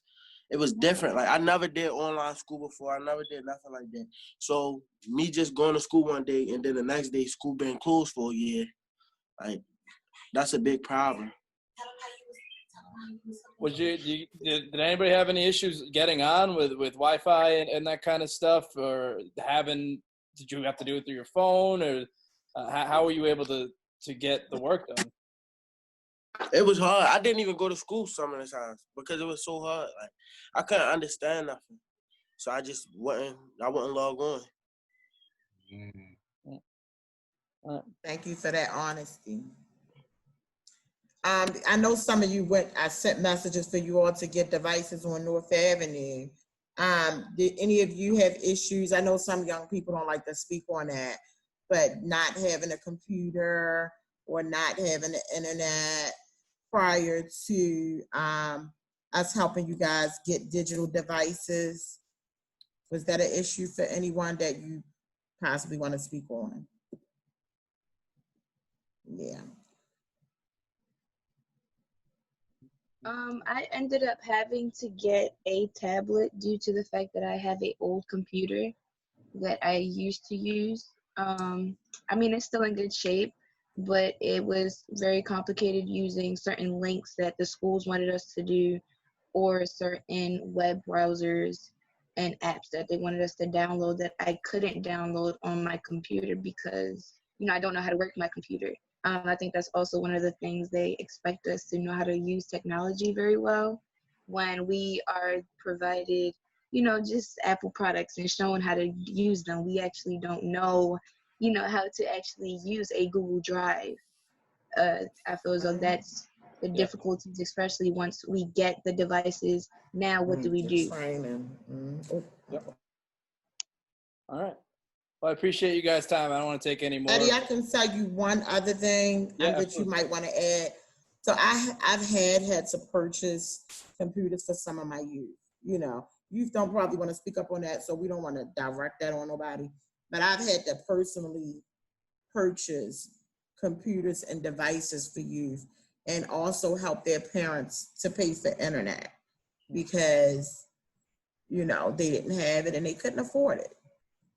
it was different. Like I never did online school before. I never did nothing like that. So me just going to school one day and then the next day school being closed for a year, like that's a big problem. Did anybody have any issues getting on with Wi-Fi and that kind of stuff, or did you have to do it through your phone, or how were you able to get the work done? It was hard. I didn't even go to school some of the times because it was so hard. Like I couldn't understand nothing, so I just wouldn't log on. Thank you for that honesty. I know some of you I sent messages for you all to get devices on North Avenue. Did any of you have issues? I know some young people don't like to speak on that, but not having a computer or not having the internet prior to us helping you guys get digital devices. Was that an issue for anyone that you possibly want to speak on? Yeah. I ended up having to get a tablet due to the fact that I have an old computer that I used to use. I mean, it's still in good shape, but it was very complicated using certain links that the schools wanted us to do, or certain web browsers and apps that they wanted us to download that I couldn't download on my computer because, I don't know how to work my computer. I think that's also one of the things they expect us to know how to use technology very well when we are provided, just Apple products and shown how to use them. We actually don't know, how to actually use a Google Drive. I feel as though that's the difficulties, especially once we get the devices. Now, what do we do? All right. Well, I appreciate you guys' time. I don't want to take any more. Eddie, I can tell you one other thing that you might want to add. So I've had to purchase computers for some of my youth. Youth don't probably want to speak up on that, so we don't want to direct that on nobody. But I've had to personally purchase computers and devices for youth and also help their parents to pay for internet because, they didn't have it and they couldn't afford it.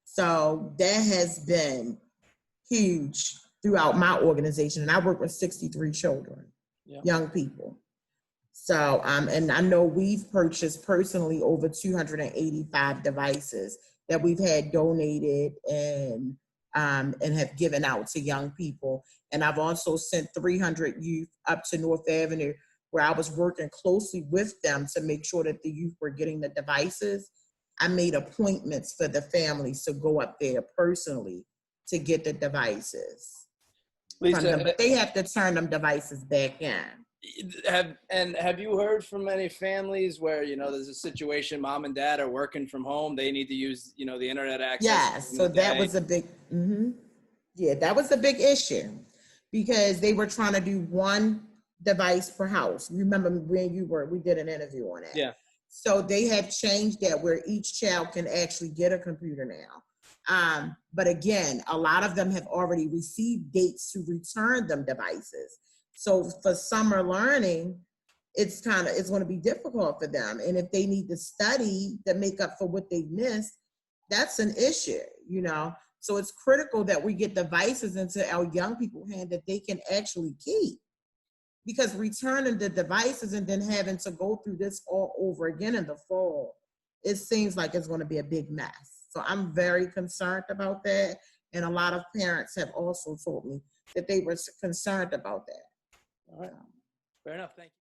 So that has been huge throughout my organization. And I work with 63 children, young people. So, and I know we've purchased personally over 285 devices that we've had donated and have given out to young people. And I've also sent 300 youth up to North Avenue where I was working closely with them to make sure that the youth were getting the devices. I made appointments for the families to go up there personally to get the devices. Lisa, but they have to turn them devices back in. Have you heard from any families where, you know, there's a situation, mom and dad are working from home, they need to use, you know, the internet access? Yes, so that was a big, yeah, that was a big issue because they were trying to do one device per house. Remember when we did an interview on that. Yeah. So they have changed that where each child can actually get a computer now. But again, a lot of them have already received dates to return them devices. So for summer learning, it's going to be difficult for them. And if they need to study to make up for what they've missed, that's an issue, you know? So it's critical that we get devices into our young people's hand that they can actually keep. Because returning the devices and then having to go through this all over again in the fall, it seems like it's going to be a big mess. So I'm very concerned about that. And a lot of parents have also told me that they were concerned about that. All right. Fair enough. Thank you.